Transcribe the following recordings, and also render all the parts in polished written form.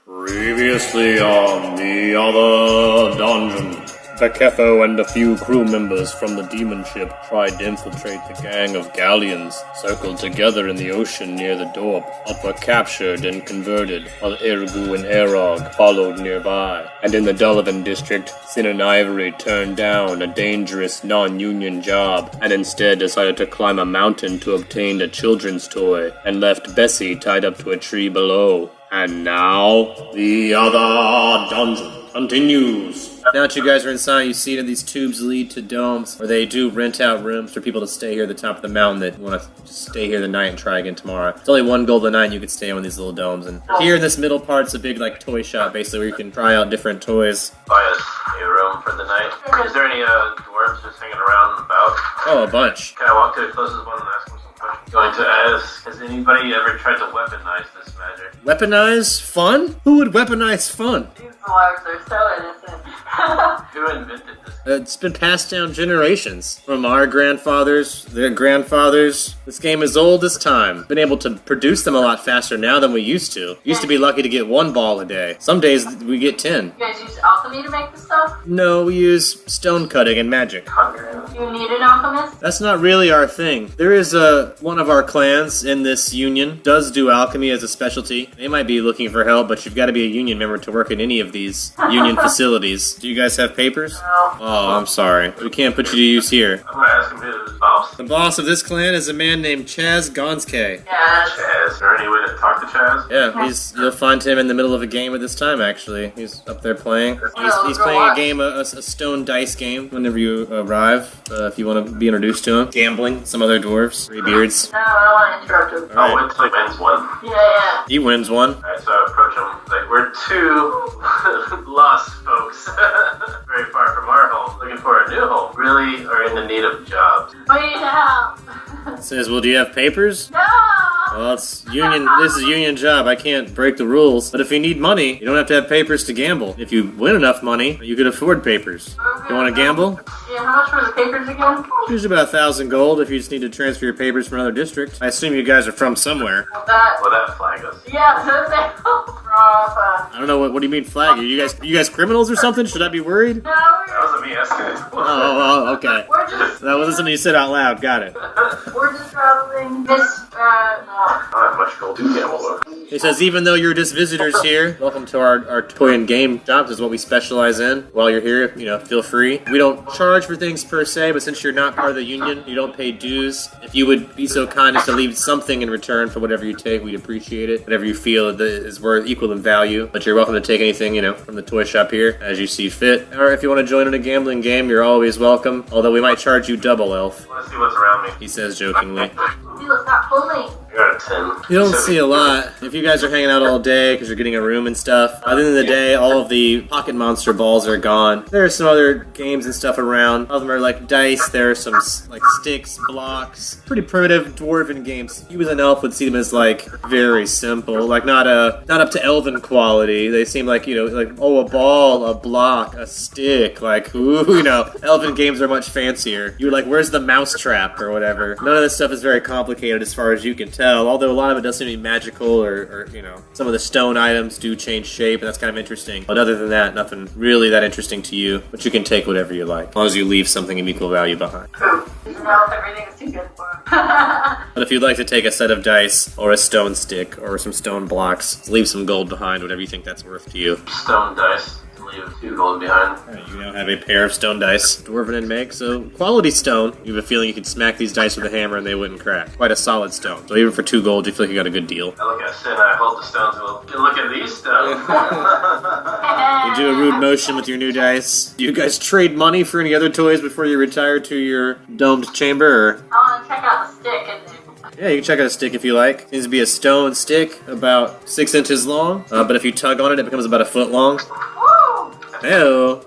Previously on the other dungeon, Beketho and a few crew members from the demon ship tried to infiltrate the gang of galleons circled together in the ocean near the Dorp, but were captured and converted, while Ergu and Erog followed nearby. And in the Dullivan district, Sin and Ivory turned down a dangerous non-union job and instead decided to climb a mountain to obtain a children's toy and left Bessie tied up to a tree below. And now, the other dungeon continues. Now that you guys are inside, you see that these tubes lead to domes, where they do rent out rooms for people to stay here at the top of the mountain that want to just stay here the night and try again tomorrow. It's only one gold a night and you can stay in one of these little domes. And here in this middle part's a big toy shop, basically, where you can try out different toys. Buy us a room for the night. Is there any dwarves just hanging around and about? Oh, a bunch. Can I walk to the closest one and ask them some questions? Going to ask, has anybody ever tried to weaponize this magic? Weaponize fun? Who would weaponize fun? These dwarves are so innocent. Who invented this? It's been passed down generations. From our grandfathers, their grandfathers. This game is old as time. Been able to produce them a lot faster now than we used to. Used to be lucky to get 1 ball a day. Some days we get 10. You guys use alchemy to make the stuff? No, we use stone cutting and magic. You need an alchemist? That's not really our thing. There is one of our clans in this union does do alchemy as a specialty. They might be looking for help, but you've got to be a union member to work in any of these union facilities. Do you guys have papers? No. Oh, I'm sorry. We can't put you to use here. I'm gonna ask him who's the boss. The boss of this clan is a man named Chaz Gonske. Yes. Chaz. Is there any way to talk to Chaz? Yeah, you'll find him in the middle of a game at this time, actually. He's up there playing. He's playing a game, a stone dice game, whenever you arrive, if you want to be introduced to him. Gambling, some other dwarves, graybeards. No, I don't want to interrupt him. Oh, it's like wins one. Yeah. He wins one. Alright, so I approach him. Like, we're two lost folks. Very far from our home. Looking for a new home. Really are in the need of jobs. We need help. Says, well, do you have papers? No. Well, it's union. This is a union job. I can't break the rules. But if you need money, you don't have to have papers to gamble. If you win enough money, you can afford papers. You want to gamble? Yeah, how much were the papers again? Usually about 1,000 gold if you just need to transfer your papers from another district. I assume you guys are from somewhere. That. Will that flag us? Yeah, so they I don't know what do you mean flag? Are you guys criminals or something? Should I be worried? No, That wasn't me asking. Oh, okay. we're just That wasn't something you said out loud. Got it. traveling this. I don't have much gold to gamble though. He says, even though you're just visitors here, welcome to our toy and game jobs is what we specialize in. While you're here, feel free. We don't charge for things per se, but since you're not part of the union, you don't pay dues. If you would be so kind as to leave something in return for whatever you take, we'd appreciate it. Whatever you feel that is worth equal in value. But you're welcome to take anything, from the toy shop here as you see fit. Or if you want to join in a gambling game, you're always welcome. Although we might charge you double, Elf. Let's see what's around me. He says jokingly. Stop pulling. I got a 10. You don't see a lot. If you guys are hanging out all day because you're getting a room and stuff, by the end of the day, all of the pocket monster balls are gone. There are some other games and stuff around. All of them are like dice. There are some sticks, blocks. Pretty primitive dwarven games. You as an elf would see them as very simple, not up to elven quality. They seem like a ball, a block, a stick. Elven games are much fancier. You're like, where's the mousetrap or whatever? None of this stuff is very complicated as far as you can tell, although a lot of it does seem to be magical or some of the stone items do change shape, and that's kind of interesting. But other than that, nothing really that interesting to you, but you can take whatever you like, as long as you leave something of equal value behind. No, everything is too good for him. But if you'd like to take a set of dice, or a stone stick, or some stone blocks, leave some gold behind, whatever you think that's worth to you. Stone dice. Leave 2 gold behind. Alright, you now have a pair of stone dice, dwarven and make, so quality stone. You have a feeling you could smack these dice with a hammer and they wouldn't crack. Quite a solid stone. So even for 2 gold, you feel like you got a good deal. I look at Sin and I hold the stones. Well, look at these stones. You do a rude motion with your new dice. Do you guys trade money for any other toys before you retire to your domed chamber? Or? I want to check out the stick and Yeah, you can check out a stick if you like. Seems to be a stone stick, about 6 inches long. But if you tug on it, it becomes about a foot long. Woo! Hey-o. Got a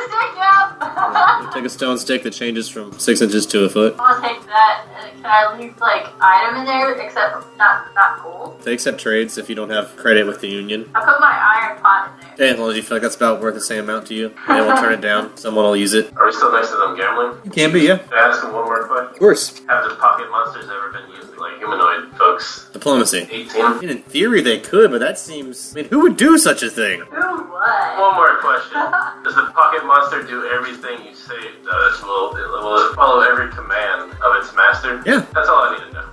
stick now! You take a stone stick that changes from 6 inches to a foot. I want to take that. Can I leave item in there except not gold? They accept trades if you don't have credit with the union. I put my iron pot in there. Okay, as long as you feel like that's about worth the same amount to you, they won't turn it down. Someone will use it. Are we still next to them gambling? You can be, yeah. Can I ask them one more question? Of course. Have the pocket monsters ever been used like humanoid folks? Diplomacy. 18? I mean, in theory they could, but that seems... I mean, who would do such a thing? Who what? One more question. Does the pocket monster do everything you say it does? Will it follow every command of its master? Yeah. That's all I need to know.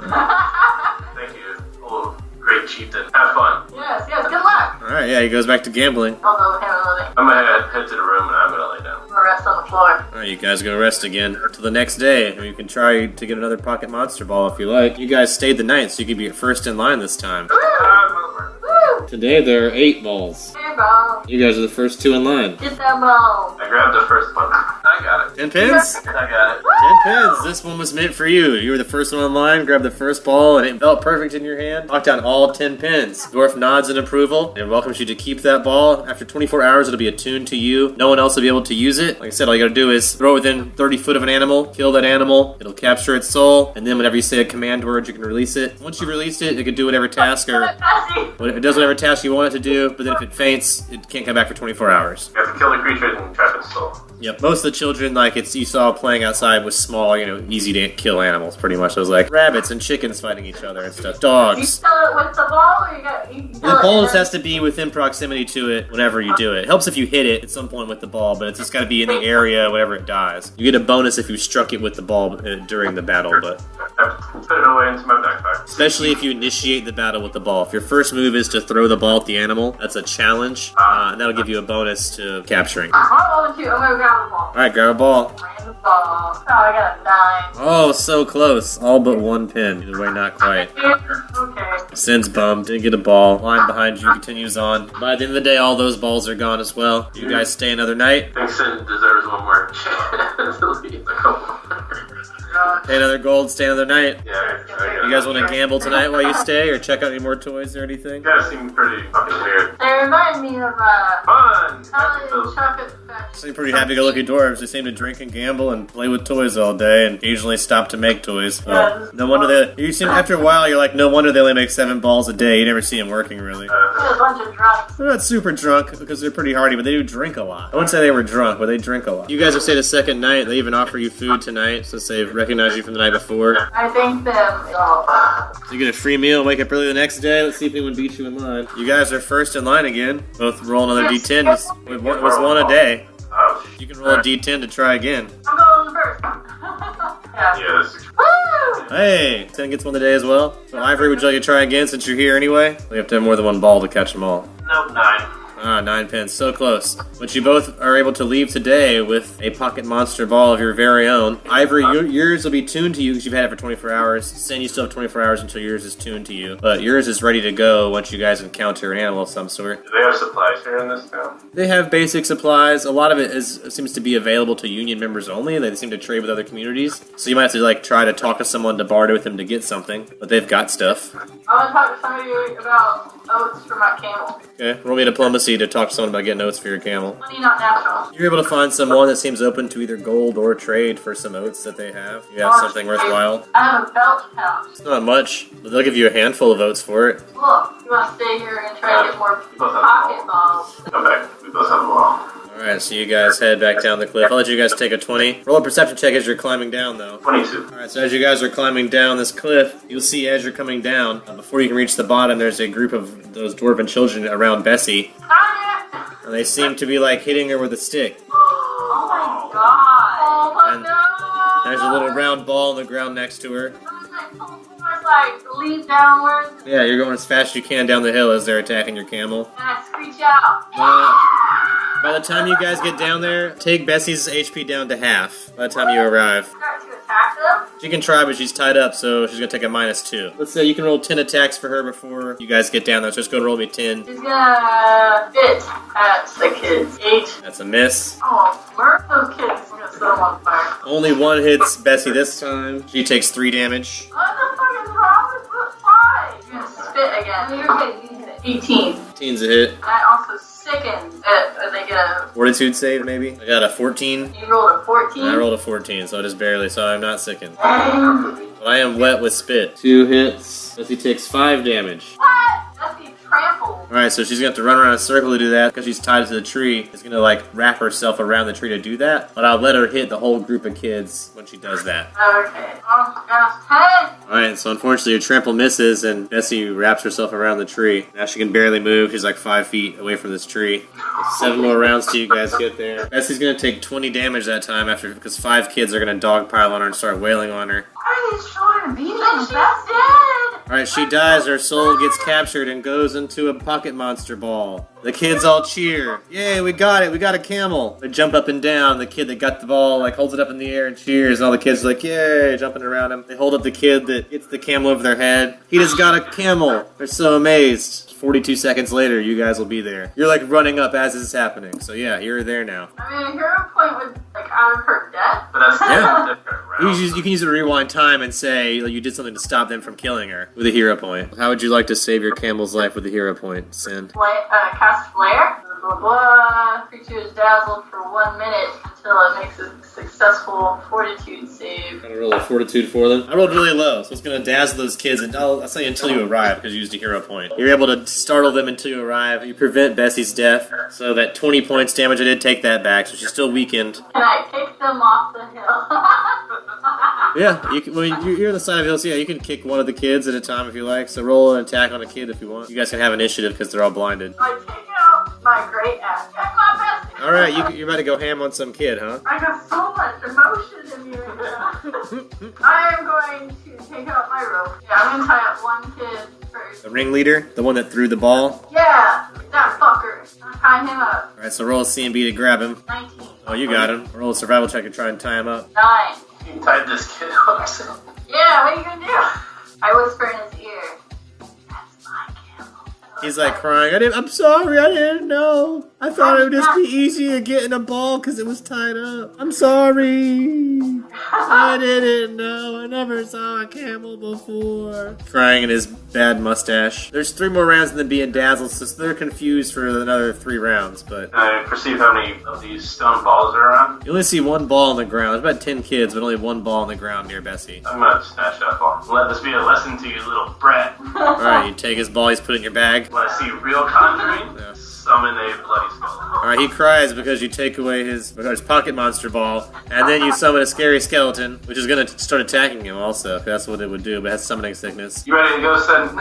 Thank you. Oh, great chieftain. Have fun. Yes, good luck. Alright, yeah, he goes back to gambling. I'll go handle it. I'm gonna head to the room and I'm gonna lay down. I'm gonna rest on the floor. Alright, you guys go rest again. Till the next day. You can try to get another pocket monster ball if you like. You guys stayed the night, so you could be first in line this time. Woo! Today there are 8 balls. Hey, bro. You guys are the first 2 in line. Get that ball. I grabbed the first one. I got it. 10 pins? I got it. 10 pins. This one was meant for you. You were the first one in line, grabbed the first ball, and it felt perfect in your hand. Knocked down all 10 pins. Dwarf nods in approval and welcomes you to keep that ball. After 24 hours, it'll be attuned to you. No one else will be able to use it. Like I said, all you gotta do is throw it within 30 foot of an animal, kill that animal, it'll capture its soul, and then whenever you say a command word, you can release it. Once you've released it, it can do whatever task or it does whatever task you want it to do, but then if it faints, it can't come back for 24 hours. You have to kill the creature and trap its soul. Yep. Most of the children, like you saw playing outside, was small, easy to kill animals. Pretty much, it was like rabbits and chickens fighting each other and stuff. You Dogs. kill it with the ball, or you The kill ball it just has to be within proximity to it whenever you do it. It helps if you hit it at some point with the ball, but it's just got to be in the area whenever it dies. You get a bonus if you struck it with the ball during the battle, but I put it away into my backpack. especially if you initiate the battle with the ball. If your first move is to throw the ball at the animal, that's a challenge, and that'll give you a bonus to capturing. I'm gonna grab the ball. All right, grab a ball. Grab the ball. Oh, I got a 9. Oh, so close. All but 1 pin. Either way, not quite. Okay. Sin's bummed, didn't get a ball. Line behind you continues on. By the end of the day, all those balls are gone as well. You guys stay another night. I think Sin deserves one more chance to leave. Pay another gold, stay another night. Yeah, You guys want to gamble tonight while you stay, or check out any more toys or anything? You guys seem pretty fucking weird. They remind me of Fun! chocolate factory. Seem pretty happy-go-lucky dwarves. They seem to drink and gamble and play with toys all day, and occasionally stop to make toys. Oh, no wonder they. You seem after a while, you're like, no wonder they only make 7 balls a day. You never see them working really. A bunch of drunks. They're not super drunk because they're pretty hardy, but they do drink a lot. I wouldn't say they were drunk, but they drink a lot. You guys have stayed a second night. They even offer you food tonight since they've recognized you from the night before. I think them. Oh. So you get a free meal, wake up early the next day. Let's see if anyone beats you in line. You guys are first in line again. Both roll another d10. Just, it was one a day. Oh, You can roll a d10 to try again. I'm going first. Yeah. yes. Woo! Hey, 10 gets one a day as well. So Ivory, would you like to try again since you're here anyway? We have to have more than 1 ball to catch them all. Nope, 9. 9 pins, so close. But you both are able to leave today with a pocket monster ball of your very own. Ivory, yours will be tuned to you because you've had it for 24 hours. Sin, you still have 24 hours until yours is tuned to you. But yours is ready to go once you guys encounter an animal of some sort. Do they have supplies here in this town? They have basic supplies. A lot of it seems to be available to union members only. They seem to trade with other communities. So you might have to try to talk to someone to barter with them to get something. But they've got stuff. I want to talk to somebody about oats for my camel. Okay, roll me a diplomacy to talk to someone about getting oats for your camel. Money not natural. You're able to find someone that seems open to either gold or trade for some oats that they have. You have something worthwhile. I have a belt pouch. It's not much, but they'll give you a handful of oats for it. Look, you want to stay here and try to get more pocket balls. Come back. We both have a wall. Alright, so you guys head back down the cliff. I'll let you guys take a 20. Roll a perception check as you're climbing down, though. 22. Alright, so as you guys are climbing down this cliff, you'll see as you're coming down, before you can reach the bottom, there's a group of those dwarven children around Bessie. And they seem to be hitting her with a stick. Oh my god. Oh my And god. There's a little round ball on the ground next to her. Lead downwards, Yeah, you're going as fast as you can down the hill as they're attacking your camel. and I screech out. By the time you guys get down there, take Bessie's HP down to half by the time you arrive. Start to attack them. She can try, but she's tied up, so she's going to take a -2. Let's say you can roll 10 attacks for her before you guys get down there, so just go and roll me 10. She's gonna hit at the kids. 8. That's a miss. Oh, murder those kids. I'm gonna set them on fire. Only 1 hits Bessie this time. She takes 3 damage. What the fuck is wrong with the 5? You're gonna spit again. You're gonna hit it. 18. 18's a hit. I also sicken it. They get a. Fortitude save, maybe? I got a 14. You rolled a 14. And I rolled a 14, so just barely, so I'm not sickened. Dang. But I am wet with spit. 2 hits. Bessie takes 5 damage. What? That's the trampled. Alright, so she's gonna have to run around in a circle to do that because she's tied to the tree. She's gonna like wrap herself around the tree to do that, but I'll let her hit the whole group of kids when she does that. Okay. Oh, gosh, 10. Alright, so unfortunately your trample misses and Bessie wraps herself around the tree. Now she can barely move. She's like 5 feet away from this tree. 7 more rounds till you guys get there. Bessie's gonna take 20 damage that time after because 5 kids are gonna dogpile on her and start wailing on her. Why are these children beating me? She's dead. Alright, she dies, her soul gets captured and goes into a pocket monster ball. The kids all cheer. Yay, we got it, we got a camel. They jump up and down. The kid that got the ball like holds it up in the air and cheers, and all the kids are like, yay, jumping around him. They hold up the kid that gets the camel over their head. He just got a camel. They're so amazed. 42 seconds later, you guys will be there. You're like running up as this is happening. So yeah, you're there now. I mean, a hero point would, like, out of her death. But that's Yeah. different round. You can use it to rewind time and say like, you did something to stop them from killing her with a hero point. How would you like to save your camel's life with a hero point, Sin? Cast flare. Blah, blah, blah. Creature is dazzled for 1 minute until it makes a successful fortitude save. Gonna roll a fortitude for them. I rolled really low, so it's gonna dazzle those kids, and I'll say until you arrive because you used a hero point. You're able to startle them until you arrive. You prevent Bessie's death, so that 20 points damage I did take that back, so she's still weakened. Can I kick them off the hill? Yeah, you can, you're on the side of the hill, so yeah, you can kick one of the kids at a time if you like. So roll an attack on a kid if you want. You guys can have initiative because they're all blinded. I take out my great ass and my best. All right, you're about to go ham on some kid, huh? I got so much emotion in me right now. I am going to take out my rope. Yeah, I'm gonna tie up one kid first. The ringleader, the one that threw the ball. Yeah, that fucker. I'm tying him up. All right, so roll a C&B to grab him. 19. Oh, you got him. Roll a survival check to try and tie him up. 9. You tied this kid up. Yeah, what are you gonna do? I whisper in his ear. That's my camel. He's like crying. I'm sorry, I didn't know. I thought it would just be easier getting a ball because it was tied up. I'm sorry. I didn't know. I never saw a camel before. Crying in his bad mustache. There's 3 more rounds in the being dazzled, so they're confused for another 3 rounds. But I perceive how many of these stone balls are around. you only see 1 ball on the ground. There's about 10 kids, but only 1 ball on the ground near Bessie. I'm gonna snatch that ball. Let this be a lesson to you, little brat. All right, you take his ball. He's put it in your bag. When I see real conjuring, Yeah. summon a bloody skull. Alright, he cries because you take away his pocket monster ball, and then you summon a scary skeleton, which is going to start attacking him also. That's what it would do, but it has summoning sickness. You ready to go, son?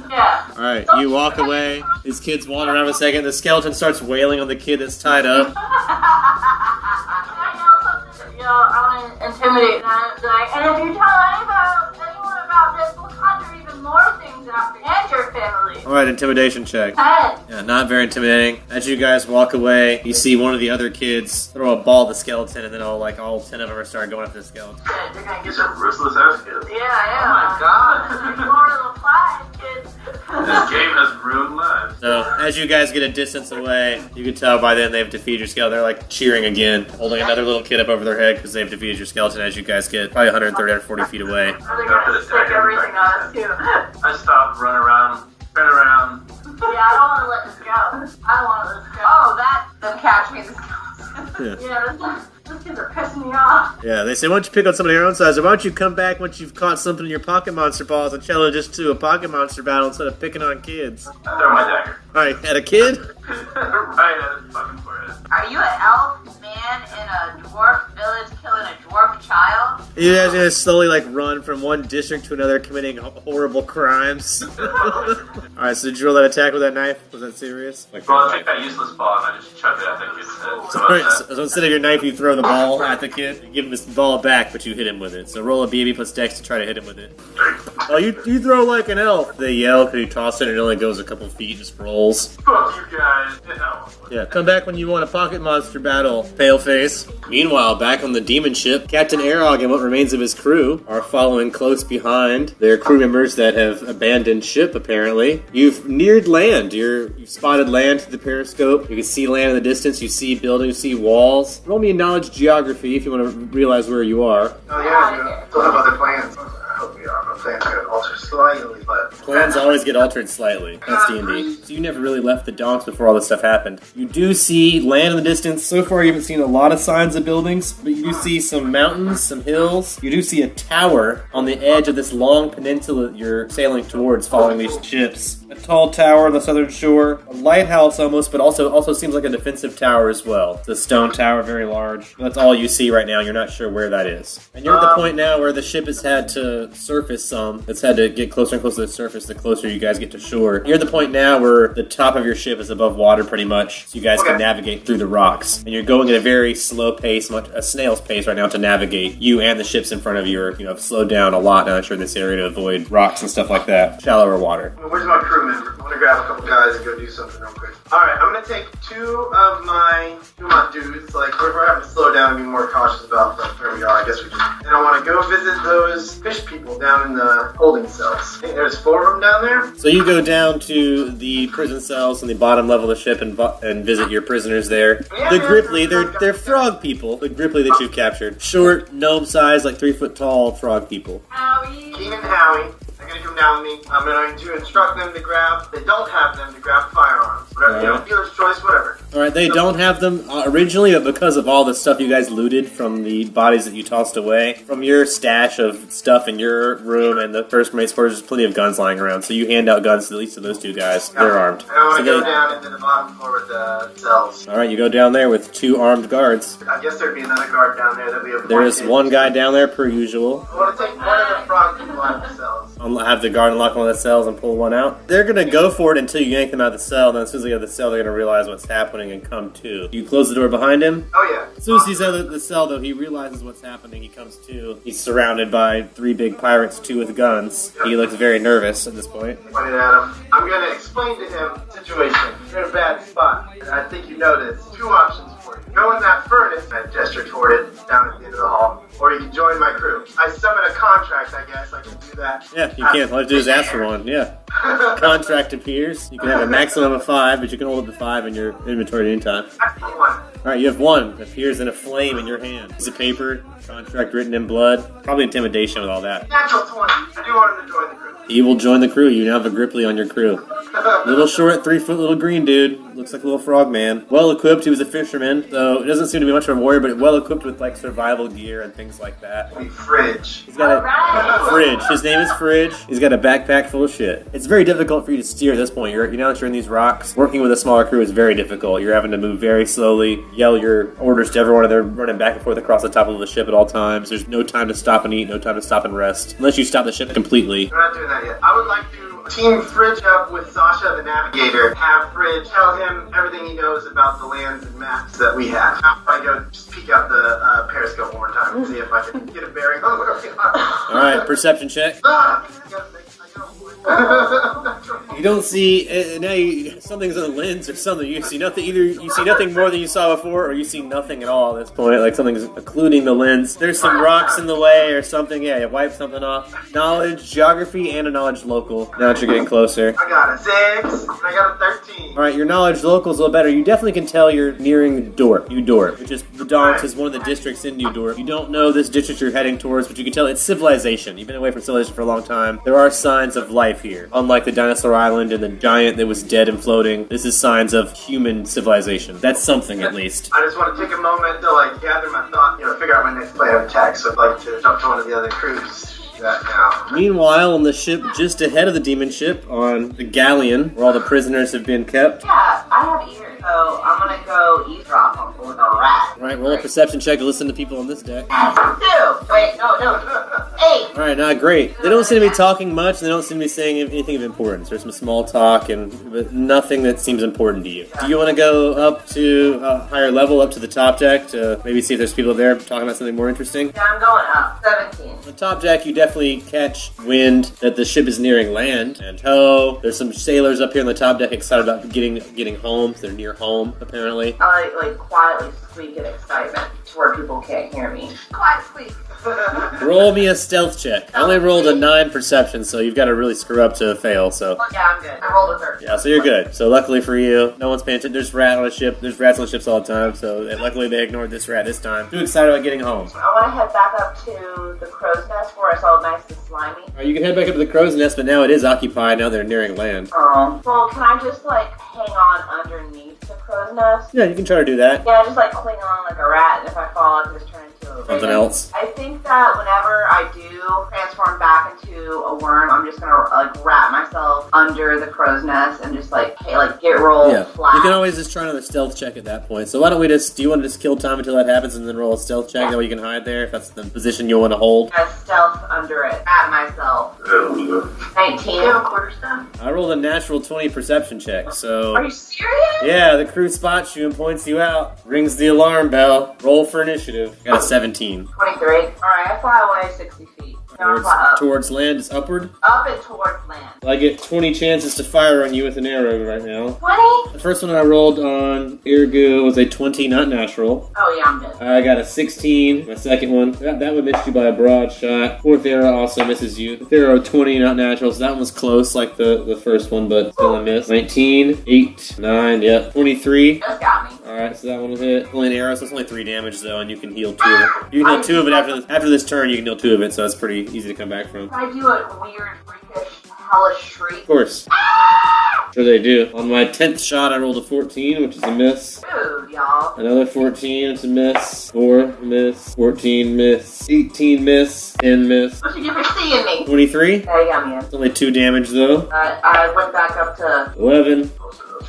Yeah. Alright, you walk away, these kids wander around a second, the skeleton starts wailing on the kid that's tied up. I know something. Yo, I want to intimidate them. Like, and if you tell anyone about this, we'll conjure even more things after. And your family. Alright, intimidation check. 10. Yeah, not very intimidating. As you guys walk away, you see one of the other kids throw a ball at the skeleton, and then all 10 of them are starting going after the skeleton. Shit, they're gonna get These are ruthless ass kids. Yeah, yeah. Oh my god. Lord of the Flies, kids. This game has ruined lives. So, as you guys get a distance away, you can tell by then they've defeated your skeleton. They're like cheering again, holding another little kid up over their head because they've defeated your skeleton as you guys get probably 130 or 40 feet away. They're gonna stick everything on us, too. I stop, run around, turn around. Yeah, I don't want to let this go. I don't want to let this go. Oh, that them catch me. This these kids are pissing me off. Yeah, they say, why don't you pick on somebody your own size, or why don't you come back once you've caught something in your pocket monster balls and challenge us to a pocket monster battle instead of picking on kids. I throw my dagger. Alright, at a kid? Right at his fucking forehead. Are you an elf man in a dwarf village killing a dwarf child? You guys are gonna slowly run from one district to another committing horrible crimes. Alright, so did you roll that attack with that knife? Was that serious? Well, I take that useless ball and I just chuck it at the kid's head. Alright, so instead of your knife, you throw the ball at the kid. You give him this ball back, but you hit him with it. So roll a BB plus Dex to try to hit him with it. Oh, you throw like an elf. They yell because you toss it and it only goes a couple feet, just rolls. Fuck you guys. You know. Yeah, come back when you want a pocket monster battle, Paleface. Meanwhile, back on the demon ship, Captain Arog and what remains of his crew are following close behind their crew members that have abandoned ship, apparently. You've neared land. You've spotted land through the periscope. You can see land in the distance. You see buildings, you see walls. Roll me a knowledge geography if you want to realize where you are. Oh yeah, still have other plans. I hope we are. plans could alter slightly, but Plans always get altered slightly. That's D&D. So you never really left the docks before all this stuff happened. You do see land in the distance. So far you haven't seen a lot of signs of buildings, but you do see some mountains, some hills. You do see a tower on the edge of this long peninsula that you're sailing towards following these ships. A tall tower on the southern shore. A lighthouse almost, but also seems like a defensive tower as well. It's a stone tower, very large. That's all you see right now. You're not sure where that is. And you're at the point now where the ship has had to surface some. It's had to get closer and closer to the surface the closer you guys get to shore. You're at the point now where the top of your ship is above water pretty much, so you guys can navigate through the rocks. And you're going at a very slow pace, a snail's pace right now to navigate. You and the ships in front of you are, have slowed down a lot now that you're in this area to avoid rocks and stuff like that. Shallower water. where's my crew member? I want to grab a couple guys and go do something real quick. Alright, I'm gonna take two of my dudes, like, we're having to slow down and be more cautious about where we are, I guess we can. And I want to go visit those fish people down in the holding cells. I think there's 4 of them down there. So you go down to the prison cells on the bottom level of the ship and visit your prisoners there. The Gripply, they're frog people. The Gripply that you've captured. Short, gnome-sized, like 3-foot tall frog people. Howie. Keenan and Howie. They're gonna come down with me. I'm going to instruct them to grab, they don't have them, to grab firearms. Whatever, dealer's choice, whatever. Alright, they don't have them originally, but because of all the stuff you guys looted from the bodies that you tossed away, from your stash of stuff in your room and the first mate's quarters, there's plenty of guns lying around, so you hand out guns to at least to those 2 guys. They're armed. And I want to So go down into the bottom floor with the cells. Alright, you go down there with 2 armed guards. I guess there'd be another guard down there that we have. There is 1 guy down there per usual. I want to take one of the frog people out of the cells. Have the guard unlock one of the cells and pull one out. They're gonna go for it until you yank them out of the cell, and then as soon as they get out of the cell, they're gonna realize what's happening and come to. You close the door behind him. Oh yeah. As soon as he's out of the cell, though, he realizes what's happening. He comes to. He's surrounded by 3 big pirates, 2 with guns. He looks very nervous at this point. Pointed at him. I'm going to explain to him the situation. You're in a bad spot. And I think you know this. 2 options for you. Go in that furnace, I gesture toward it, down at the end of the hall. Or you can join my crew. I summon a contract, I guess. I can do that. Yeah, you can. All you have to do is ask for one. Yeah. Contract appears. You can have a maximum of 5, but you can hold up to 5 in your inventory at any time. I need one. Alright, you have 1. It appears in a flame in your hand. Piece of paper, contract written in blood. Probably intimidation with all that. Natural 20. I do want him to join the crew. He will join the crew. You now have a Gripply on your crew. Little short, 3-foot little green dude. Looks like a little frog man. Well equipped. He was a fisherman, so it doesn't seem to be much of a warrior, but well equipped with like survival gear and things like that. Fridge. He's got a Fridge. His name is Fridge. He's got a backpack full of shit. It's very difficult for you to steer at this point. You know that you're in these rocks. Working with a smaller crew is very difficult. You're having to move very slowly, yell your orders to everyone, and they're running back and forth across the top of the ship at all times. There's no time to stop and eat, no time to stop and rest, unless you stop the ship completely. We're not doing that yet. I would like to team Fridge up with Sasha, the navigator. Have Fridge tell him everything he knows about the lands and maps that we have. I go just peek out the periscope one more time and see if I can get a bearing on where we are. Alright, perception check. You don't see something's in the lens or something. You see nothing. Either you see nothing more than you saw before, or you see nothing at all at this point. Like something's occluding the lens. There's some rocks in the way or something. Yeah, you wipe something off. Knowledge, geography, and a knowledge local. Now that you're getting closer. I got a 6. And I got a 13. All right, your knowledge local's a little better. You definitely can tell you're nearing New Dorp, which is the Donks is one of the districts in New Dorp. You don't know this district you're heading towards, but you can tell it's civilization. You've been away from civilization for a long time. There are signs of life here. Unlike the dinosaur island and the giant that was dead and floating, this is signs of human civilization. That's something, at least. I just want to take a moment to gather my thought, figure out my next plan of attack. So I'd like to jump to one of the other crews. Do that now. Meanwhile, on the ship just ahead of the demon ship, on the galleon, where all the prisoners have been kept. Yeah, I have ears, so I'm gonna go eavesdrop on for the rat. Right, roll a perception check to listen to people on this deck. 2. Wait, no. 8. Alright, not great. They don't seem to be talking much, and they don't seem to be saying anything of importance. There's some small talk, but nothing that seems important to you. Do you want to go up to a higher level, up to the top deck, to maybe see if there's people there talking about something more interesting? Yeah, I'm going up. 17. On the top deck, you definitely catch wind that the ship is nearing land, and there's some sailors up here on the top deck excited about getting home. They're near home, apparently. I quietly squeak in excitement to where people can't hear me. Quiet squeak. Roll me a stealth check. I only rolled a 9 perception, so you've got to really screw up to fail, so... Yeah, I'm good. I rolled a 13. Yeah, so you're good. So luckily for you, no one's paying attention. There's rat on a ship. There's rats on ships all the time, so luckily they ignored this rat this time. Too excited about getting home. I want to head back up to the crow crow's nest where it's all nice and slimy? Alright, you can head back up to the crow's nest, but now it is occupied. Now they're nearing land. Oh. Well, can I just, like, hang on underneath the crow's nest? Yeah, you can try to do that. Yeah, just, like, cling on like a rat, and if I fall, I can just turn into a Something else. I think that whenever I do transform back into a worm, I'm just gonna, like, wrap myself under the crow's nest and just, like, get rolled Yeah. flat. You can always just try another stealth check at that point. So why don't we just, do you want to just kill time until that happens and then roll a stealth check? That way you can hide there if that's the position you want to hold. I stealth under it. At myself. 19. You have a quarterstaff? I rolled a natural 20 perception check, so... Are you serious? Yeah, the crew spots you and points you out. Rings the alarm bell. Roll for initiative. Got a 17. 23. Alright, I fly away 60 feet. Now I fly up. Towards land is upward. Up and towards land. I get 20 chances to fire on you with an arrow right now. 20? The first one I rolled on Irgu was a 20, not natural. Oh yeah, I'm good. I got a 16. My second one, that would miss you by a broad shot. Fourth arrow also misses you. Fifth arrow, 20, not natural, so that one was close like the first one, but still a miss. 19, 8, 9, yep. 23. Just got me. Alright, so that one will hit. Only an arrow, so it's only 3 damage though, and you can heal 2 of it. You can heal 2 of it after this turn, you can heal 2 of it, so that's pretty easy to come back from. Can I do a weird, freakish, hellish shriek? Of course. Sure they do. On my 10th shot, I rolled a 14, which is a miss. Dude, y'all. Another 14, it's a miss. 4, miss. 14, miss. 18, miss. 10, miss. What you do for seeing me? 23. Yeah, you got me in. It's only 2 damage though. I went back up to... 11,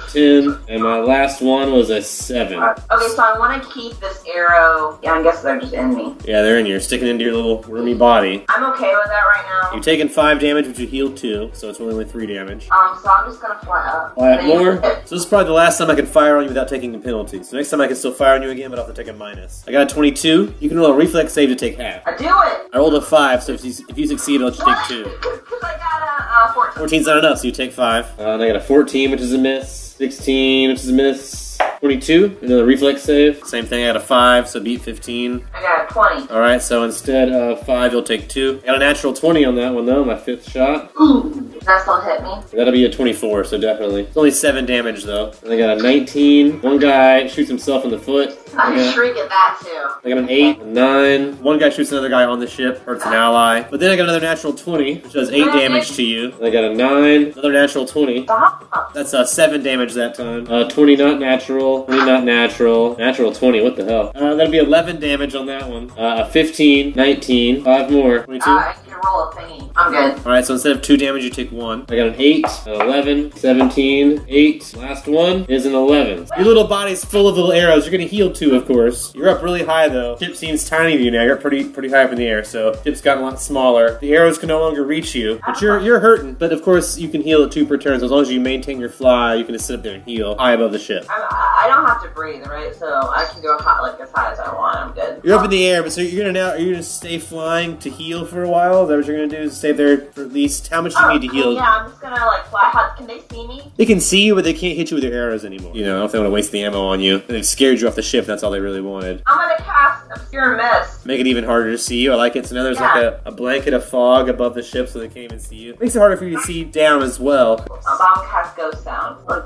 10, and my last one was a 7. Okay, so I want to keep this arrow... Yeah, I guess they're just in me. Yeah, they're in here, sticking into your little wormy body. I'm okay with that right now. You've taken 5 damage, but you healed 2, so it's only 3 damage. So I'm just gonna fly up. Fly up more. So this is probably the last time I can fire on you without taking a penalty. So next time I can still fire on you again, but I'll have to take a minus. I got a 22. You can roll a reflex save to take half. I do it! I rolled a 5, so if you succeed, I'll let you take 2. Because I got a 14. 14's not enough, so you take 5. And I got a 14, which is a miss. 16, which is a miss. 22, another reflex save. Same thing, I got a 5, so beat 15. I got a 20. Alright, so instead of 5, you'll take 2. I got a natural 20 on that one, though, my 5th shot. Ooh, that still hit me. That'll be a 24, so definitely. It's only 7 damage, though. And I got a 19. One guy shoots himself in the foot. I can shriek at that, too. I got an 8, a 9. One guy shoots another guy on the ship, hurts an ally. But then I got another natural 20, which does 8 damage to you. And I got a 9, another natural 20. Stop. That's 7 damage that time. 20 not natural, 20 not natural, natural 20, what the hell? That'll be 11 damage on that one. 15, 19, 5 more, 22. I can roll a thingy. I'm good. Alright, so instead of 2 damage, you take 1. I got an 8, an 11, 17, 8. Last one is an 11. Your little body's full of little arrows. You're gonna heal 2, of course. You're up really high, though. Ship seems tiny to you now. You're pretty high up in the air, so ship's gotten a lot smaller. The arrows can no longer reach you, but you're hurting. But of course, you can heal at 2 per turn, so as long as you maintain your fly, you can just sit up there and heal high above the ship. I don't have to breathe, right? So I can go hot like as high as I want. I'm good. You're up in the air, but so you're gonna stay flying to heal for a while? Is that what you're gonna do? Is stay there for at least how much do you need to heal? Yeah, I'm just gonna like fly. Can they see me? They can see you, but they can't hit you with their arrows anymore. You know, if they want to waste the ammo on you. They've scared you off the ship, that's all they really wanted. I'm gonna cast Obscure Mist. Make it even harder to see you. I like it. So now there's like a blanket of fog above the ship so they can't even see you. Makes it harder for you to see down as well. I'm gonna cast Ghost Sound. Like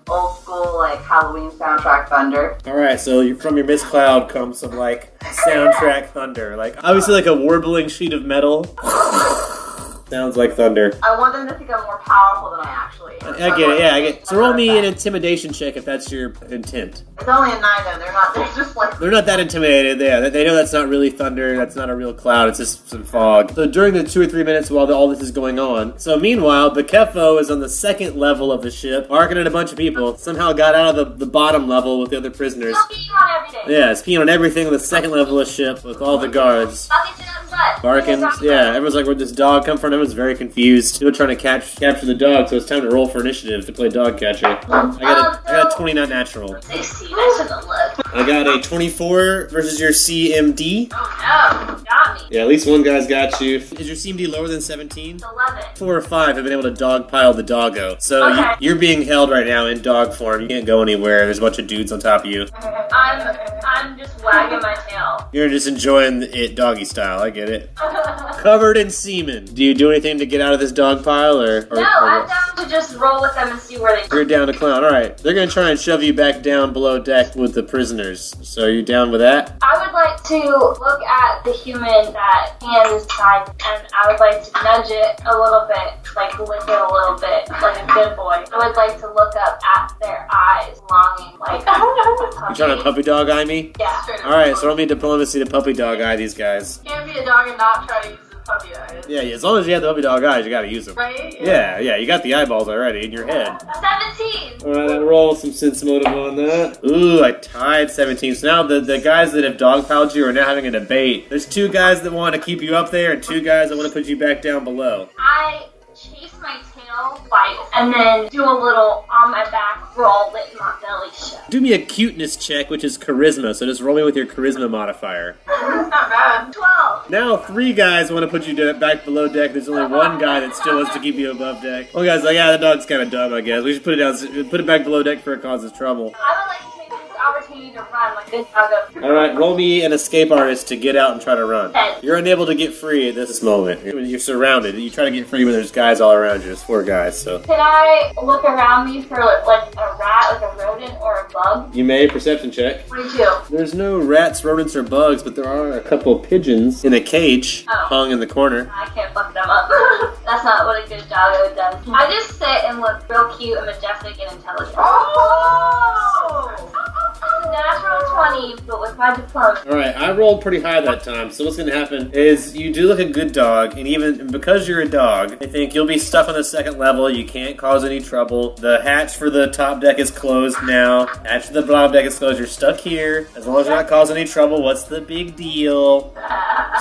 old school like Halloween soundtrack thunder. Alright, so from your mist cloud comes some like soundtrack thunder. Like obviously like a warbling sheet of metal. Sounds like thunder. I want them to think I'm more powerful than I actually am. I get it, yeah, I get it. So roll me an intimidation check if that's your intent. It's only a 9 though, they're just like... They're not that intimidated, yeah. They know that's not really thunder, that's not a real cloud, it's just some fog. So during the 2 or 3 minutes while all this is going on, so meanwhile, Bakefo is on the 2nd level of the ship, barking at a bunch of people, somehow got out of the bottom level with the other prisoners. Still peeing on everything. Yeah, it's peeing on everything on the 2nd level of the ship with all the guards. Buckets in his butt. Barking, yeah, everyone's like, where'd this dog come from? Everyone's very confused. People trying to capture the dog, so it's time to roll for initiative to play dog catcher. I got a 20 not natural. They see this in the look. I got a 24 versus your CMD. Oh no, got me. Yeah, at least one guy's got you. Is your CMD lower than 17? It's 11. 4 or 5 have been able to dogpile the doggo. So Okay. you're being held right now in dog form. You can't go anywhere. There's a bunch of dudes on top of you. I'm just wagging my tail. You're just enjoying it doggy style. I get it. Covered in semen. Do you do anything to get out of this dog pile, or No, I'm down to just roll with them and see where they You're down to clown. All right. They're going to try and shove you back down below deck with the prisoners. So are you down with that? I would like to look at the human that hand is tied, and I would like to nudge it a little bit, like lick it a little bit, like a good boy. I would like to look up at their eyes, longing, like You trying to puppy dog eye me? Yeah. Alright, so roll me diplomacy to puppy dog eye these guys. Can't be a dog and not try to use the puppy eyes. Yeah, as long as you have the puppy dog eyes, you gotta use them. Right? Yeah, you got the eyeballs already in your head. 17! Alright, I'll roll some sense motive on that. Ooh, I tied 17. So now the guys that have dogpiled you are now having a debate. There's 2 guys that want to keep you up there and 2 guys that want to put you back down below. I chase my tail twice and then do a little on my back roll, letting my belly shut. Do me a cuteness check, which is charisma, so just roll me with your charisma modifier. That's not bad. 12. Now 3 guys want to put you back below deck. There's only 1 guy that still wants to keep you above deck. One guy's like, yeah, the dog's kind of dumb, I guess. We should put it back below deck for it causes trouble. I would like to take this opportunity to run like this dog. Alright, roll me an escape artist to get out and try to run. 10. You're unable to get free at this moment. You're surrounded. You try to get free, but there's guys all around you. There's 4 guys, so. Can I look around me for like a rat, like a rodent, or a bug? You may perception check. 42. There's no rats, rodents, or bugs, but there are a couple of pigeons in a cage hung in the corner. I can't fuck them up. That's not what a good doggo does. I just sit and look real cute and majestic and intelligent. Oh! It's a natural 20, but with my diploma. Alright, I rolled pretty high that time, so what's going to happen is you do look a good dog, and even because you're a dog, I think you'll be stuck on the 2nd level, you can't cause any trouble. The hatch for the top deck is closed now. Hatch for the bottom deck is closed. You're stuck here. As long as you're not causing any trouble, what's the big deal?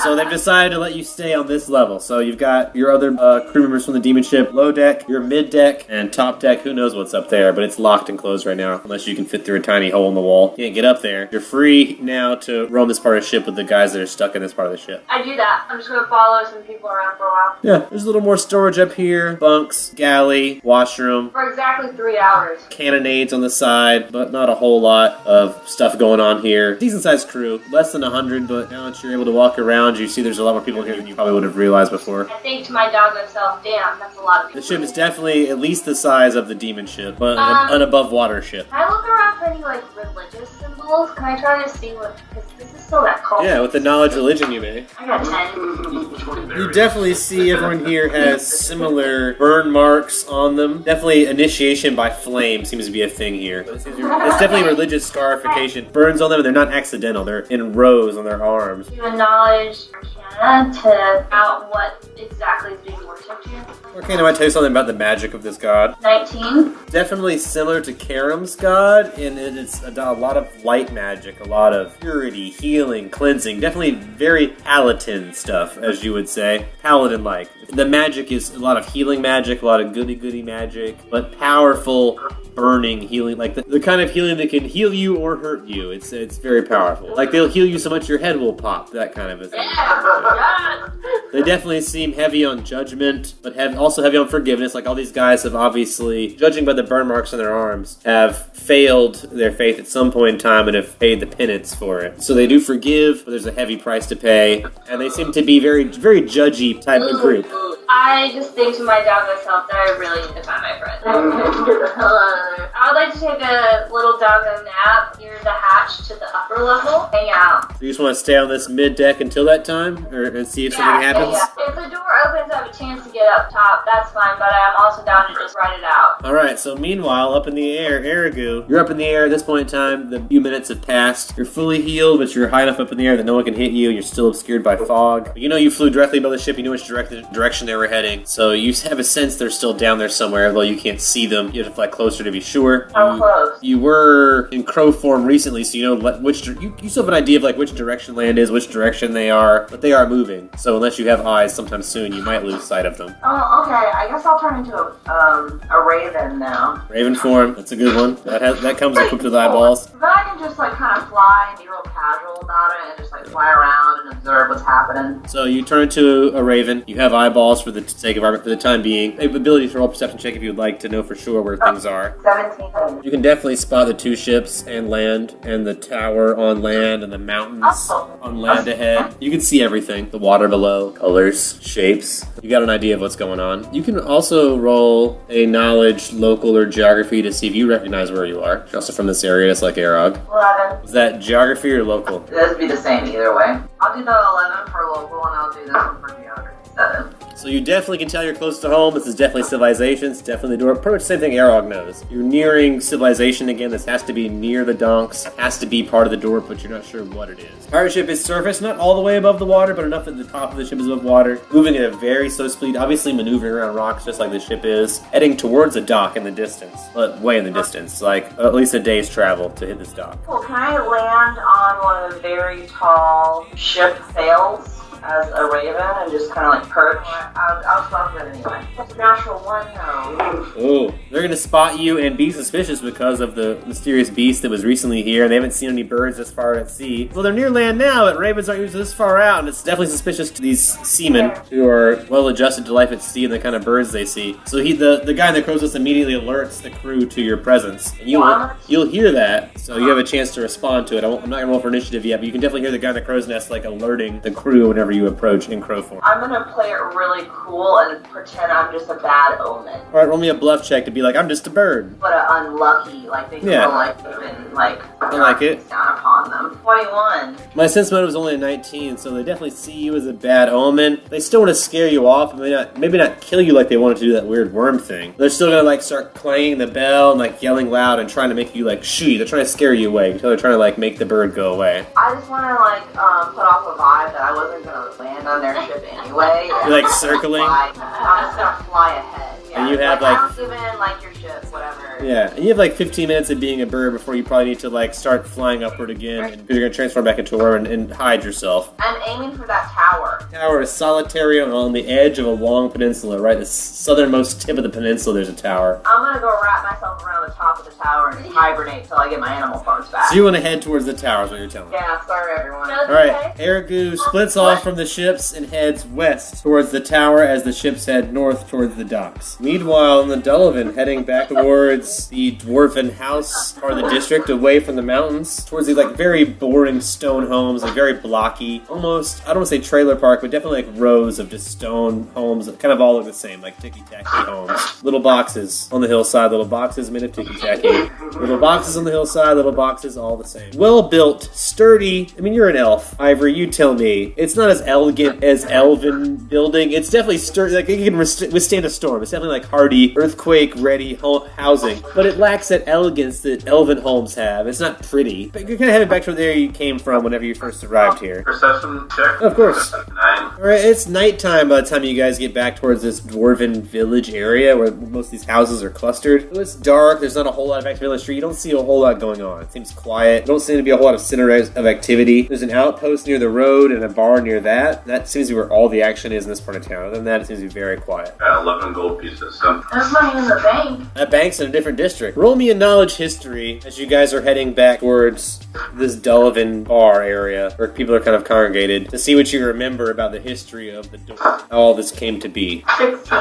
So they've decided to let you stay on this level. So you've got your other crew members from the demon ship, low deck, your mid deck, and top deck. Who knows what's up there, but it's locked and closed right now, unless you can fit through a tiny hole in the wall. You can't get up there. You're free now to roam this part of the ship with the guys that are stuck in this part of the ship. I do that. I'm just going to follow some people around for a while. Yeah, there's a little more storage up here. Bunks, galley, washroom, For exactly 3 hours. cannonades on the side, but not a whole lot of stuff going on here. Decent sized crew, less than 100, but now that you're able to walk around, you see there's a lot more people here than you probably would have realized before. I think to my doggo self, damn, that's a lot of The people. ship is definitely at least the size of the demon ship, but an above water ship. Can I look around for any, like, religious symbols? Can I try to see what... Because this is still that cult. Yeah, with the knowledge religion you may. I got 10. You definitely see everyone here has similar burn marks on them. Definitely initiation by flame seems to be a thing here. It's definitely religious scarification. Burns on them, and they're not accidental. They're in rows on their arms. You have knowledge Arcana to out what exactly is being worshipped here. Arcana might tell you something about the magic of this god. 19. Definitely similar to Karam's god, and it's a lot of light magic, a lot of purity, healing, cleansing. Definitely very Paladin stuff, as you would say. Paladin-like. The magic is a lot of healing magic, a lot of goody-goody magic, but powerful, burning healing. Like the kind of healing that can heal you or hurt you. It's very powerful. Like they'll heal you so much your head will pop. That kind of a thing. Yeah. They definitely seem heavy on judgment, but also heavy on forgiveness. Like all these guys have obviously, judging by the burn marks on their arms, have failed their faith at some point in time and have paid the penance for it. So they do forgive, but there's a heavy price to pay, and they seem to be very, very judgy type of group. I just think to my doggo self that I really need to find my friend. I would like to take a little doggo nap near the hatch to the upper level. Hang out. So you just want to stay on this mid deck until that time, and see if something happens? Yeah. If the door opens, I have a chance to get up top. That's fine, but I'm also down to just ride it out. Alright, so meanwhile, up in the air, Erigu, you're up in the air at this point in time. The few minutes have passed. You're fully healed, but you're high enough up in the air that no one can hit you, and you're still obscured by fog. You know you flew directly above the ship, you know which direction they were heading, so you have a sense they're still down there somewhere, although you can't see them. You have to fly closer to be sure. How close? You were in crow form recently, so you know which you still have an idea of like which direction land is, which direction they are, but they are moving. So unless you have eyes sometime soon, you might lose sight of them. Oh, okay. I guess I'll turn into a raven now. Raven form, that's a good one. That comes equipped with eyeballs. Then I can just like kind of fly and be real casual about it and just like fly around and observe what's happening. So you turn into a raven. You have eyeballs for the sake of argument for the time being. The ability to roll a perception check if you would like to know for sure where things are. 17. You can definitely spot the 2 ships and land, and the tower on land, and the mountains on land ahead. You can see everything. The water below, colors, shapes. You got an idea of what's going on. You can also roll a knowledge, local, or geography to see if you recognize where you are. You're also from this area, just like Arog. 11. Is that geography or local? Those would be the same. either way. I'll do the 11 for local, and I'll do this one for geography. 7. So you definitely can tell you're close to home. This is definitely civilization. It's definitely the door. Pretty much the same thing Arog knows. You're nearing civilization again. This has to be near the docks. Has to be part of the door, but you're not sure what it is. Pirate ship is surface, not all the way above the water, but enough that the top of the ship is above water. Moving at a very slow speed, obviously maneuvering around rocks just like the ship is. Heading towards a dock in the distance. Way in the distance. Like at least a day's travel to hit this dock. Cool. Can I land on one of the very tall ship sails as a raven and just kind of like perch? I'll stop that anyway. That's a natural 1 though. Oh, they're gonna spot you and be suspicious because of the mysterious beast that was recently here, and they haven't seen any birds this far at sea. Well, they're near land now, but ravens aren't usually this far out, and it's definitely suspicious to these seamen who are well adjusted to life at sea and the kind of birds they see. So the guy in the crow's nest immediately alerts the crew to your presence, and you'll hear that, so you have a chance to respond to it. I'm not gonna roll for initiative yet, but you can definitely hear the guy in the crow's nest like alerting the crew whenever you approach in crow form. I'm gonna play it really cool and pretend I'm just a bad omen. Alright, roll me a bluff check to be like, I'm just a bird. But unlucky, like they feel like even like I like it. down upon them. 21. My sense motive is only a 19, so they definitely see you as a bad omen. They still want to scare you off, maybe not kill you like they wanted to do that weird worm thing. They're still gonna like start clanging the bell and like yelling loud and trying to make you like shoo. They're trying to scare you away until they're trying to like make the bird go away. I just want to like put off a vibe that I wasn't gonna land on their ship anyway. You're like circling. I'm just gonna fly ahead. Yeah. And you have I don't even like your ship, whatever. Yeah, and you have like 15 minutes of being a bird before you probably need to like start flying upward again, and you're gonna transform back into a worm and hide yourself. I'm aiming for that tower. The tower is solitary on the edge of a long peninsula, right? The southernmost tip of the peninsula. There's a tower. I'm gonna go wrap myself around the top of the tower and hibernate till I get my animal parts back. So you want to head towards the tower, is what you're telling me. Yeah, sorry everyone. All right, Erigu splits off from the ships and heads west towards the tower as the ships head north towards the docks. Meanwhile, in the Dullivan, heading back towards the Dwarven House, part of the district, away from the mountains, towards these like very boring stone homes, like very blocky, almost, I don't want to say trailer park, but definitely like rows of just stone homes that kind of all look the same, like ticky-tacky homes. Little boxes on the hillside, little boxes made of ticky-tacky. Little boxes on the hillside, little boxes all the same. Well-built, sturdy, I mean, you're an elf. Ivory, you tell me. It's not as elegant as elven building. It's definitely sturdy, like it can withstand a storm. It's definitely like hardy, earthquake-ready housing. But it lacks that elegance that elven homes have. It's not pretty. But you're kind of headed back to where you came from whenever you first arrived here. Perception check? Of course. 9. Alright, it's nighttime by the time you guys get back towards this dwarven village area where most of these houses are clustered. So it's dark, there's not a whole lot of activity on the street. You don't see a whole lot going on. It seems quiet. There don't seem to be a whole lot of center of activity. There's an outpost near the road and a bar near that. That seems to be where all the action is in this part of town. Other than that, it seems to be very quiet. Got 11 gold pieces. So. There's money in the bank. That bank's in a different district. Roll me a knowledge history as you guys are heading back towards this Dullivan bar area where people are kind of congregated to see what you remember about the history of the door, how all this came to be. 16.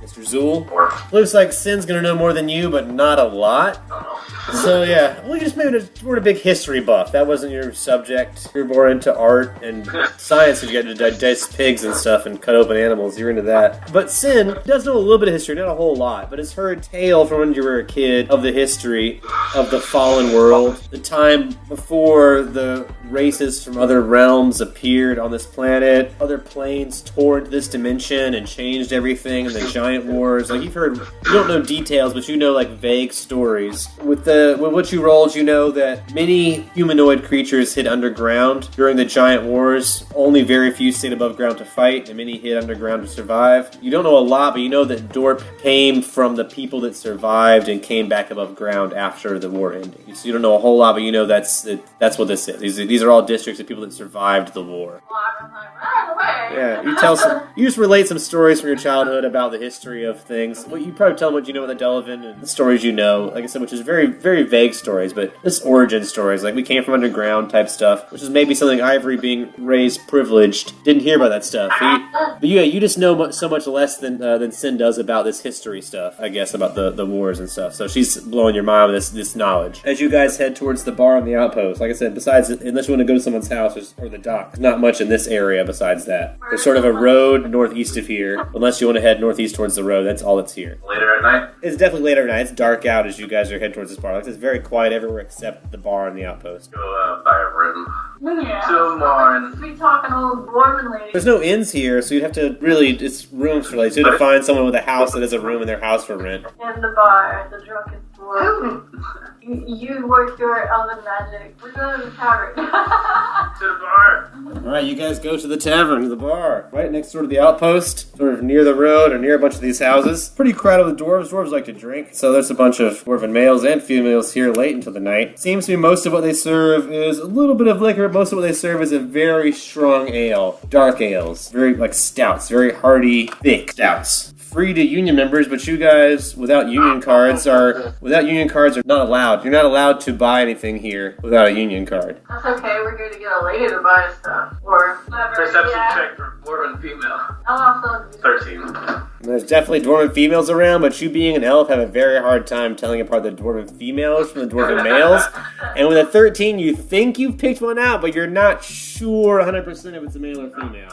Mr. Zool? Looks like Sin's gonna know more than you, but not a lot. So yeah, well, you just maybe we're a big history buff. That wasn't your subject. You're more into art and science, because you got to digest pigs and stuff and cut open animals. You're into that. But Sin does know a little bit of history, not a whole lot, but has heard a tale from when you were a kid of the history of the fallen world, the time before the races from other realms appeared on this planet, other planes tore into this dimension and changed everything, and the giant wars. Like you've heard, you don't know details, but you know like vague stories. With what you rolled, you know that many humanoid creatures hid underground during the giant wars. Only very few stayed above ground to fight, and many hid underground to survive. You don't know a lot, but you know that Dorp came from the people that survived and came back above ground after the war ended. So you don't know a whole lot, but you know that's what this is. These are all districts of people that survived the war. Yeah, you just relate some stories from your childhood about the history of things. Well, you probably tell them what you know about the Delavan and the stories you know, like I said, which is very, very vague stories, but just origin stories, like we came from underground type stuff, which is maybe something Ivory, being raised privileged, didn't hear about that stuff. But yeah, you just know so much less than Sin does about this history stuff, I guess, about the wars and stuff. So she's blowing your mind with this knowledge. As you guys head towards the bar on the outpost, like I said, besides, unless you want to go to someone's house or the dock, there's not much in this area besides that. at. There's sort of a road northeast of here. Unless you want to head northeast towards the road, that's all that's here. Later at night? It's definitely later at night. It's dark out as you guys are heading towards this bar. Like, it's very quiet everywhere except the bar and the outpost. Go buy a room. Yeah. Till morning. Sweet talking old dwarven lady. There's no inns here, so you'd have to really, it's rooms for like, so you'd have to find someone with a house that has a room in their house for rent. In the bar, the drunken dwarf. You work your elven magic. We're going to the tavern. To the bar. Alright, you guys go to the tavern, the bar, right next door to the outpost, sort of near the road or near a bunch of these houses. Pretty crowded with dwarves. Dwarves like to drink, so there's a bunch of dwarven males and females here late into the night. Seems to be most of what they serve is a little bit of liquor, but most of what they serve is a very strong ale. Dark ales. Very, like, stouts. Very hearty, thick stouts. Free to union members, but you guys without union cards are not allowed. You're not allowed to buy anything here without a union card. That's okay, we're here to get a lady to buy stuff. Or whatever. Perception check for dwarven female. I'll also 13. There's definitely dwarven females around, but you being an elf have a very hard time telling apart the dwarven females from the dwarven males. And with a 13, you think you've picked one out, but you're not sure 100% if it's a male or female.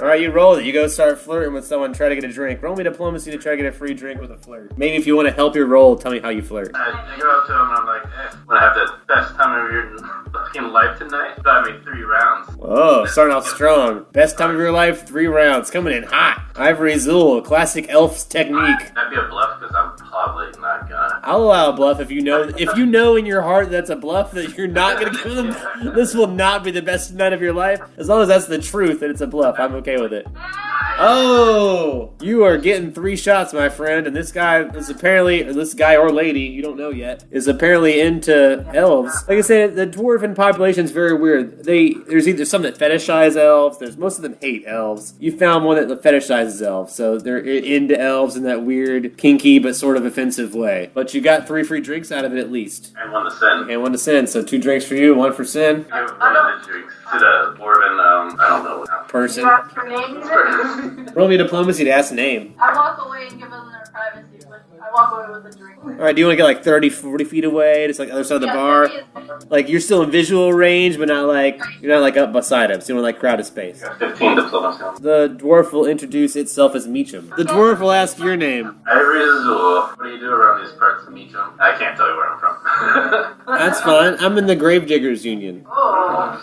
Alright, you roll it. You go start flirting with someone, try to get a drink. Roll me diplomacy to try to get a free drink with a flirt. Maybe if you want to help your roll, tell me how you flirt. I go up to him and I'm like, hey, wanna have the best time of your fucking life tonight? Buy me 3 rounds. Whoa, starting off strong. Best time of your life, 3 rounds. Coming in hot. Ivory Azul, classic elf's technique. That'd be a bluff because I'm probably not gonna. I'll allow a bluff if you know in your heart that's a bluff that you're not going to give them. This will not be the best night of your life. As long as that's the truth that it's a bluff, I'm okay with it. Oh, you are getting 3 shots, my friend, and this guy or lady, you don't know yet, is apparently into elves. Like I said, the dwarven population is very weird. There's either some that fetishize elves, most of them hate elves. You found one that fetishizes elves, so they're into elves in that weird, kinky, but sort of offensive way. But you got 3 free drinks out of it at least. And 1 to send. And 1 to Sin, so 2 drinks for you, 1 for Sin. Give 1 of the drinks to the dwarven, I don't know. Person. You ask your name either? Roll me diplomacy to ask the name. I walk away and give them their privacy, but I walk away with a drink. Alright, do you want to get like 30, 40 feet away, just like the other side of the bar? Like, you're still in visual range, but not like, you're not like up beside him, so you want like crowded space. 15 diplomacy. The dwarf will introduce itself as Meacham. The dwarf will ask your name. Ivory Azul. What do you do around these parts of Meacham? I can't tell you where I'm from. That's fine. I'm in the Gravediggers Union. Oh,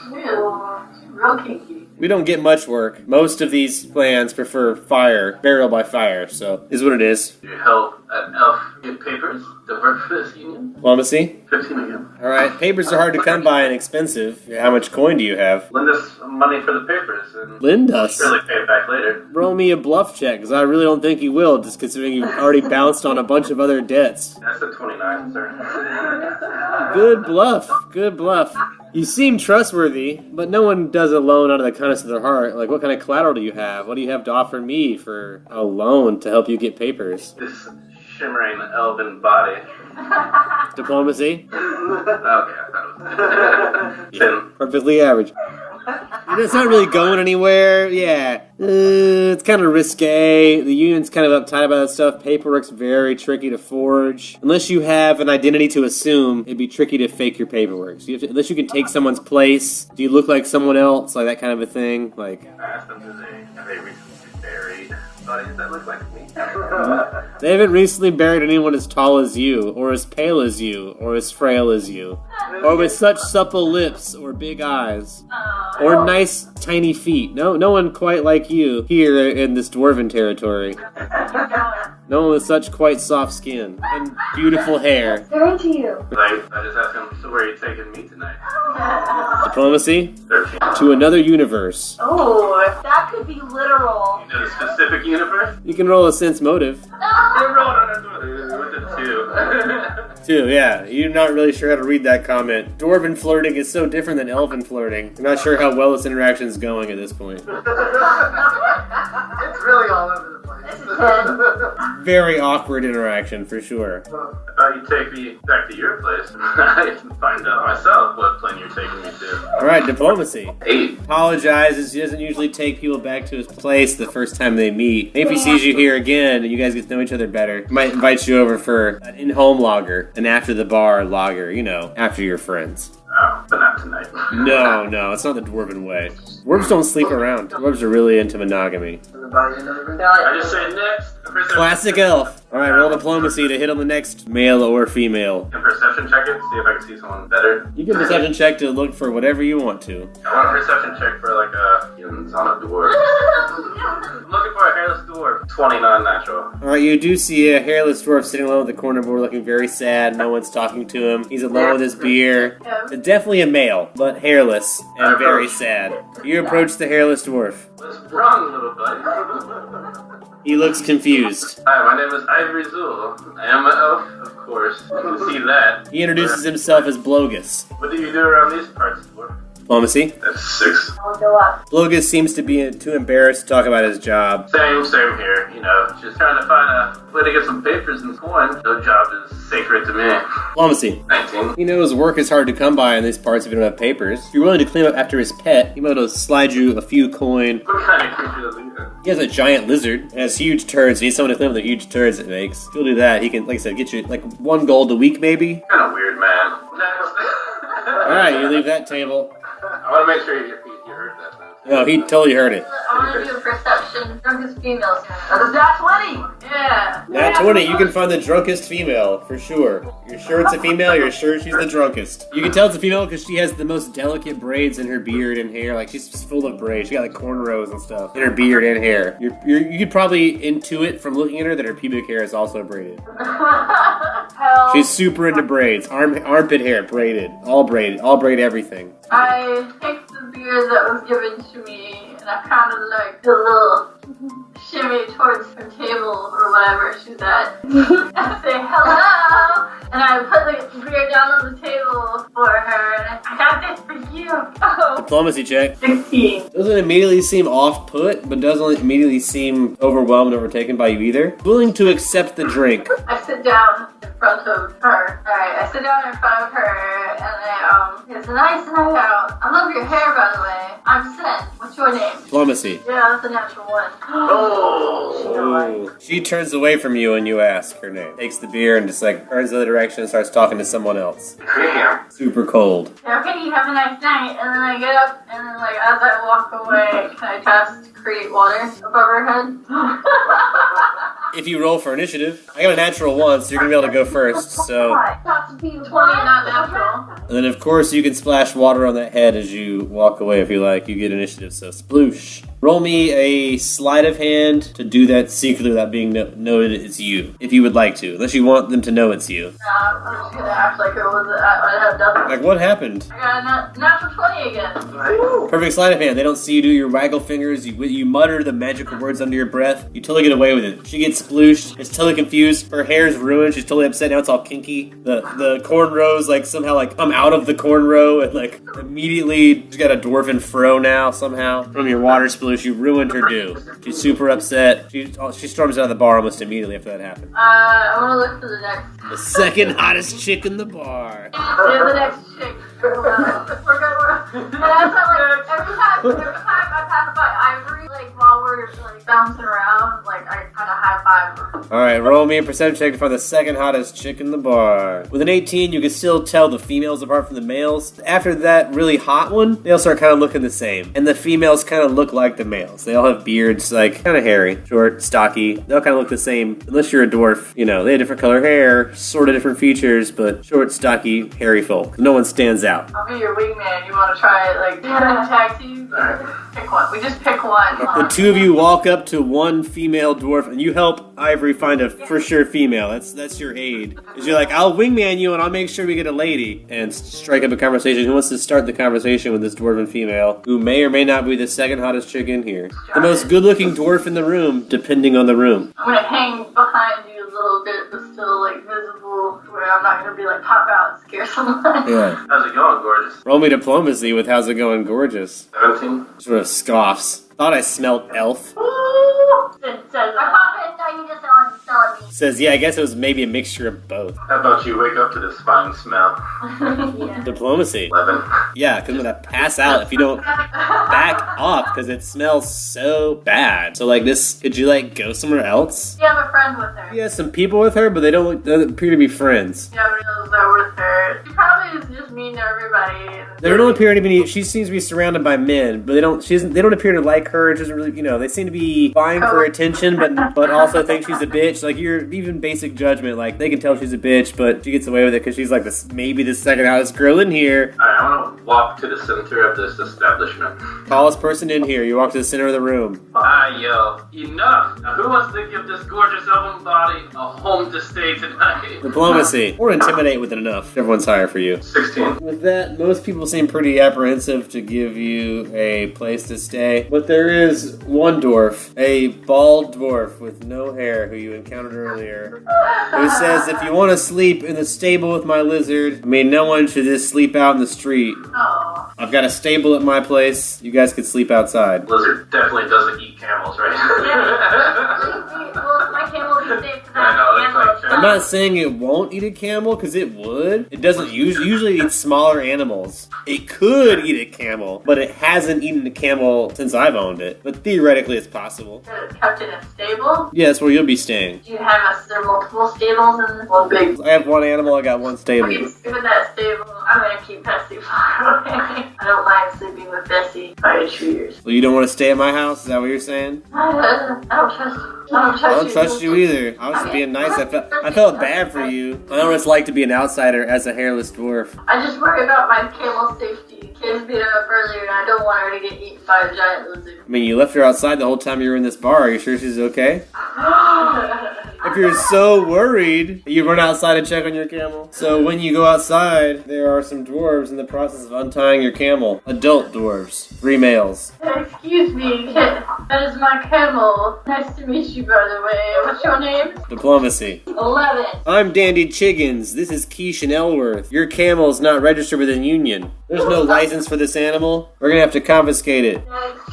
real kinky. We don't get much work. Most of these clans prefer fire, burial by fire, so is what it is. Do you help an elf get papers to work for this union? Diplomacy? 15 again. Alright, papers are hard to come by and expensive. How much coin do you have? Lend us money for the papers and Lend we'll us? surely pay it back later. Roll me a bluff check, because I really don't think you will, just considering you've already bounced on a bunch of other debts. That's a 29, sir. Good bluff. Good bluff. You seem trustworthy, but no one does a loan out of the kindness of their heart. Like, what kind of collateral do you have? What do you have to offer me for a loan to help you get papers? This shimmering elven body. Diplomacy? Okay, I thought it was. Sin. Perfectly average. It's not really going anywhere. Yeah. It's kind of risque. The union's kind of uptight about that stuff. Paperwork's very tricky to forge. Unless you have an identity to assume, it'd be tricky to fake your paperwork. So unless you can take someone's place, do you look like someone else? Like that kind of a thing? Like, I asked them, have they recently buried bodies that look like me? they haven't recently buried anyone as tall as you, or as pale as you, or as frail as you, or with such supple lips, or big eyes, or nice tiny feet. No one quite like you here in this dwarven territory. No one with such quite soft skin and beautiful hair. They're into you. I just asked him, so where are you taking me tonight? Diplomacy? 13. To another universe. Oh, that could be literal. You know the specific universe? You can roll a sense motive. They rolled on it with a 2. 2, yeah. You're not really sure how to read that comment. Dwarven flirting is so different than elven flirting. I'm not sure how well this interaction is going at this point. It's really all over the place. This is 10. Very awkward interaction, for sure. You take me back to your place. I can find out myself what plane you're taking me to. Alright, diplomacy. 8. Apologizes. He doesn't usually take people back to his place the first time they meet. Maybe if he sees you here again and you guys get to know each other better, he might invite you over for an in-home lager, an after-the-bar lager, after your friends. Oh, but not tonight. No, it's not the dwarven way. Dwarves don't sleep around. Dwarves are really into monogamy. I just say next. Classic elf. Alright, roll diplomacy to hit on the next male or female. Can perception check it, see if I can see someone better. You can perception check to look for whatever you want to. I want a perception check for like a humans on a dwarf. I'm looking for a hairless dwarf. 20 non-natural. Alright, you do see a hairless dwarf sitting alone at the corner board looking very sad. No one's talking to him. He's alone with his beer. Definitely a male, but hairless and very sad. You approach the hairless dwarf. What's wrong, little buddy? He looks confused. Hi, my name is Ivory Zool. I am an elf, of course. You can see that. He introduces himself as Blogus. What do you do around these parts, dwarf? Diplomacy. That's 6. I'll go up. Blogus seems to be too embarrassed to talk about his job. Same here. You know, just trying to find a way to get some papers and coin. No job is sacred to me. Diplomacy. 19. He knows work is hard to come by in these parts if you don't have papers. If you're willing to clean up after his pet, he might slide you a few coin. What kind of creature is that? He has a giant lizard. It has huge turds. He needs someone to clean up the huge turds it makes. If you'll do that, he can, like I said, get you like 1 gold a week maybe. Kind of weird, man. Alright, you leave that table. I want to make sure you heard that. No, he totally heard it. I want to do a perception. Drunkest females. That's 20. Yeah. Nat 20, you can find the drunkest female, for sure. You're sure it's a female, you're sure she's the drunkest. You can tell it's a female because she has the most delicate braids in her beard and hair. Like, she's just full of braids. She got, like, cornrows and stuff in her beard and hair. You could probably intuit from looking at her that her pubic hair is also braided. Hell. She's super into braids. Armpit hair, braided. All braid everything. I take the beer that was given to me, and I kind of like do a little shimmy towards her table or whatever she's at. I say hello, and I put the beer down on the table for her, and I got this for you. Oh. Diplomacy check. 16. Doesn't immediately seem off-put, but doesn't immediately seem overwhelmed, overtaken by you either. Willing to accept the drink. I sit down in front of her. Alright, I sit down in front of her, and it's a nice night out. I love your hair, by the way. I'm Sen. What's your name? Diplomacy. Yeah, that's a natural one. Ooh. She turns away from you and you ask her name. Takes the beer and just like turns the other direction and starts talking to someone else. Damn. Super cold. Yeah, okay, you have a nice night. And then I get up, and then like as I walk away, can I cast create water above her head? If you roll for initiative, I got a natural 1, so you're gonna be able to go first. So, 20, not natural. and then of course you can splash water on that head as you walk away if you like. You get initiative. So sploosh. Roll me a sleight of hand to do that secretly without being noted it's you, if you would like to, unless you want them to know it's you. I'm just gonna act like it was. I had nothing. Like what happened? I got a natural 20 again. Perfect sleight of hand. They don't see you do your waggle fingers. You mutter the magical words under your breath. You totally get away with it. She gets splooshed. Is totally confused. Her hair's ruined. She's totally upset. Now it's all kinky. The cornrows like somehow like come out of the cornrow and like immediately she's got a dwarven fro now somehow from your water sploosh. You ruined her do. She's super upset. She storms out of the bar almost immediately after that happened. I want to look for the next. The second hottest chick in the bar. Yeah, the next chick. We're good. And that's how, like, every time I pass by Ivory, like, while we're, like, bouncing around, like, I kind of high five her. Alright, roll me a perception check to find the second hottest chick in the bar. With an 18, you can still tell the females apart from the males. After that really hot one, they all start kind of looking the same. And the females kind of look like the males. They all have beards, like, kind of hairy, short, stocky. They all kind of look the same, unless you're a dwarf. You know, they have different color hair, sort of different features, but short, stocky, hairy folk. No one stands out. I'll be your wingman. You want to try it, like, tag team? Pick one. We just pick one. The two of you walk up to one female dwarf, and you help Ivory find a for sure female. That's your aid. Is you're like, I'll wingman you, and I'll make sure we get a lady, and strike up a conversation. Who wants to start the conversation with this dwarven female, who may or may not be the second hottest chick in here? The most good-looking dwarf in the room, depending on the room. I'm gonna hang behind you a little bit, but still, like, visible, where I'm not gonna be like, pop out and scare someone. Yeah. How's it going, gorgeous? Roll me diplomacy with how's it going, gorgeous. 17? Sort of scoffs. Thought I smelled elf. Ooh! It says, I pop in, now you just selling me. Says, yeah, I guess it was maybe a mixture of both. How about you wake up to this fine smell? Yeah. Diplomacy. 11. Yeah, because I'm gonna pass out if you don't back off, because it smells so bad. So, like, this, could you, like, go somewhere else? You have a friend with her. He has some people with her, but they don't appear to be friends. Nobody knows that with her. She probably is just mean to everybody. They don't appear to be. She seems to be surrounded by men, but they don't. They don't appear to like her. It doesn't really, they seem to be vying for her attention, but also think she's a bitch. Like your even basic judgment, like they can tell she's a bitch, but she gets away with it because she's like maybe the second hottest girl in here. Alright, I want to walk to the center of this establishment. Tallest person in here. You walk to the center of the room. Yo, enough! Now who wants to give this gorgeous elven body a home to stay tonight? Diplomacy or intimidate with it enough. Everyone's higher for you. 16. With that, most people seem pretty apprehensive to give you a place to stay. But there is one dwarf, a bald dwarf with no hair who you encountered earlier, who says if you want to sleep in the stable with my lizard, no one should just sleep out in the street. Oh. I've got a stable at my place. You guys could sleep outside. Lizard definitely doesn't eat camels, right? Well, my camel will be safe because I know, it's like I'm not saying it won't eat a camel, because it would. It doesn't usually eat smaller animals. It could eat a camel, but it hasn't eaten a camel since I've owned it. But theoretically, it's possible. It's kept in a stable. Yeah, that's where you'll be staying. Do you have there are multiple stables in one big? I have one animal, I got one stable. Okay, sleep in that stable. I'm gonna keep Bessie far away. I don't mind sleeping with Bessie by 2 years. Well, you don't want to stay at my house? Is that what you're saying? I don't trust you. I don't trust you either. I was just being nice. I felt bad for you. I know what it's like to be an outsider as a hairless dwarf. I just worry about my camel's safety. Kids beat her up earlier, and I don't want her to get eaten by a giant lizard. You left her outside the whole time you were in this bar. Are you sure she's okay? If you're so worried, you run outside and check on your camel. So when you go outside, there are some dwarves in the process of untying your camel. Adult dwarves. 3 males. Excuse me, that is my camel. Nice to meet you, by the way. What's your name? Diplomacy. 11. I'm Dandy Chiggins. This is Keish and Elworth. Your camel's not registered with the Union. There's no license for this animal. We're gonna have to confiscate it.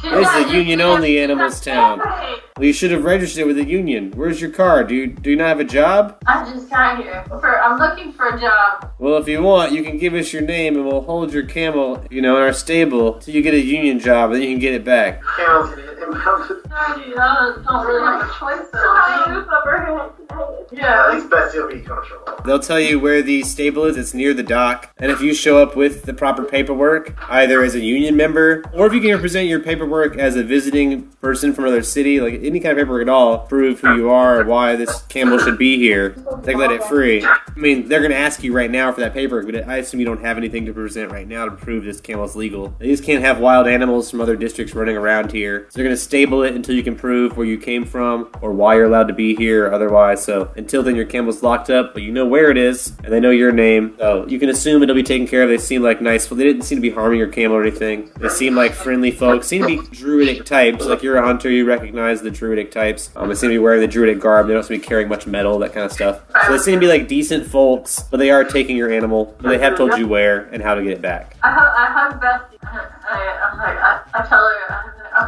This is a Union-only animals town. Well, you should have registered with the Union. Where's your card? Do you not have a job? I just got here. I'm looking for a job. Well, if you want, you can give us your name and we'll hold your camel, in our stable till you get a Union job and then you can get it back. Camels get impounded. Sorry, I don't really have a choice though. Yeah, at least Bessie will be comfortable. They'll tell you where the stable is. It's near the dock. And if you show up with the proper paperwork, either as a Union member, or if you can present your paperwork as a visiting person from another city, like any kind of paperwork at all, prove who you are or why this camel should be here, they let it free. They're going to ask you right now for that paperwork, but I assume you don't have anything to present right now to prove this camel's legal. They just can't have wild animals from other districts running around here. So they're going to stable it until you can prove where you came from or why you're allowed to be here or otherwise. So until then, your camel's locked up, but you know where it is, and they know your name. So you can assume it'll be taken care of. They seem like nice. Well, they didn't seem to be harming your camel or anything. They seem like friendly folks. Seem to be druidic types. Like you're a hunter, you recognize the druidic types. They seem to be wearing the druidic garb. They don't seem to be carrying much metal, that kind of stuff. So they seem to be like decent folks, but they are taking your animal. But they have told you where and how to get it back. I hug Bessie. I tell her I'll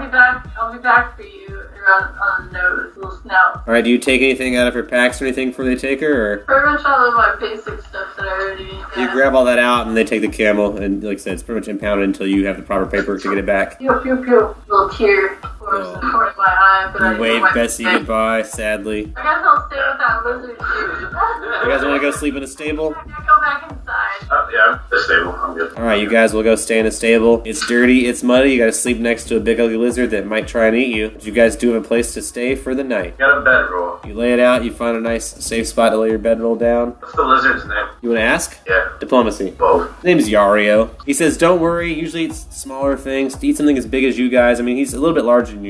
be back for you around on the nose, little snout. Alright, do you take anything out of her packs or anything before they take her, or? Pretty much all of my basic stuff that I already got. You grab all that out and they take the camel, and like I said, it's pretty much impounded until you have the proper paperwork to get it back. Pew, pew, pew. Little tear forms in the corner of my eye, but I You wave my Bessie face. goodbye, sadly. I guess I'll stay with that lizard too. You guys want to go sleep in a stable? I'm gonna go back inside. Yeah, the stable. I'm good. Alright, you guys will go stay in a stable. It's dirty, it's muddy, you gotta sleep next to a big ugly lizard that might try and eat you. But you guys do have a place to stay for the night. Got a bedroll. You lay it out, you find a nice safe spot to lay your bedroll down. What's the lizard's name? You want to ask? Yeah, Diplomacy. both. His name is Yario. He says, don't worry, usually it's smaller things. To eat something as big as you guys, he's a little bit larger than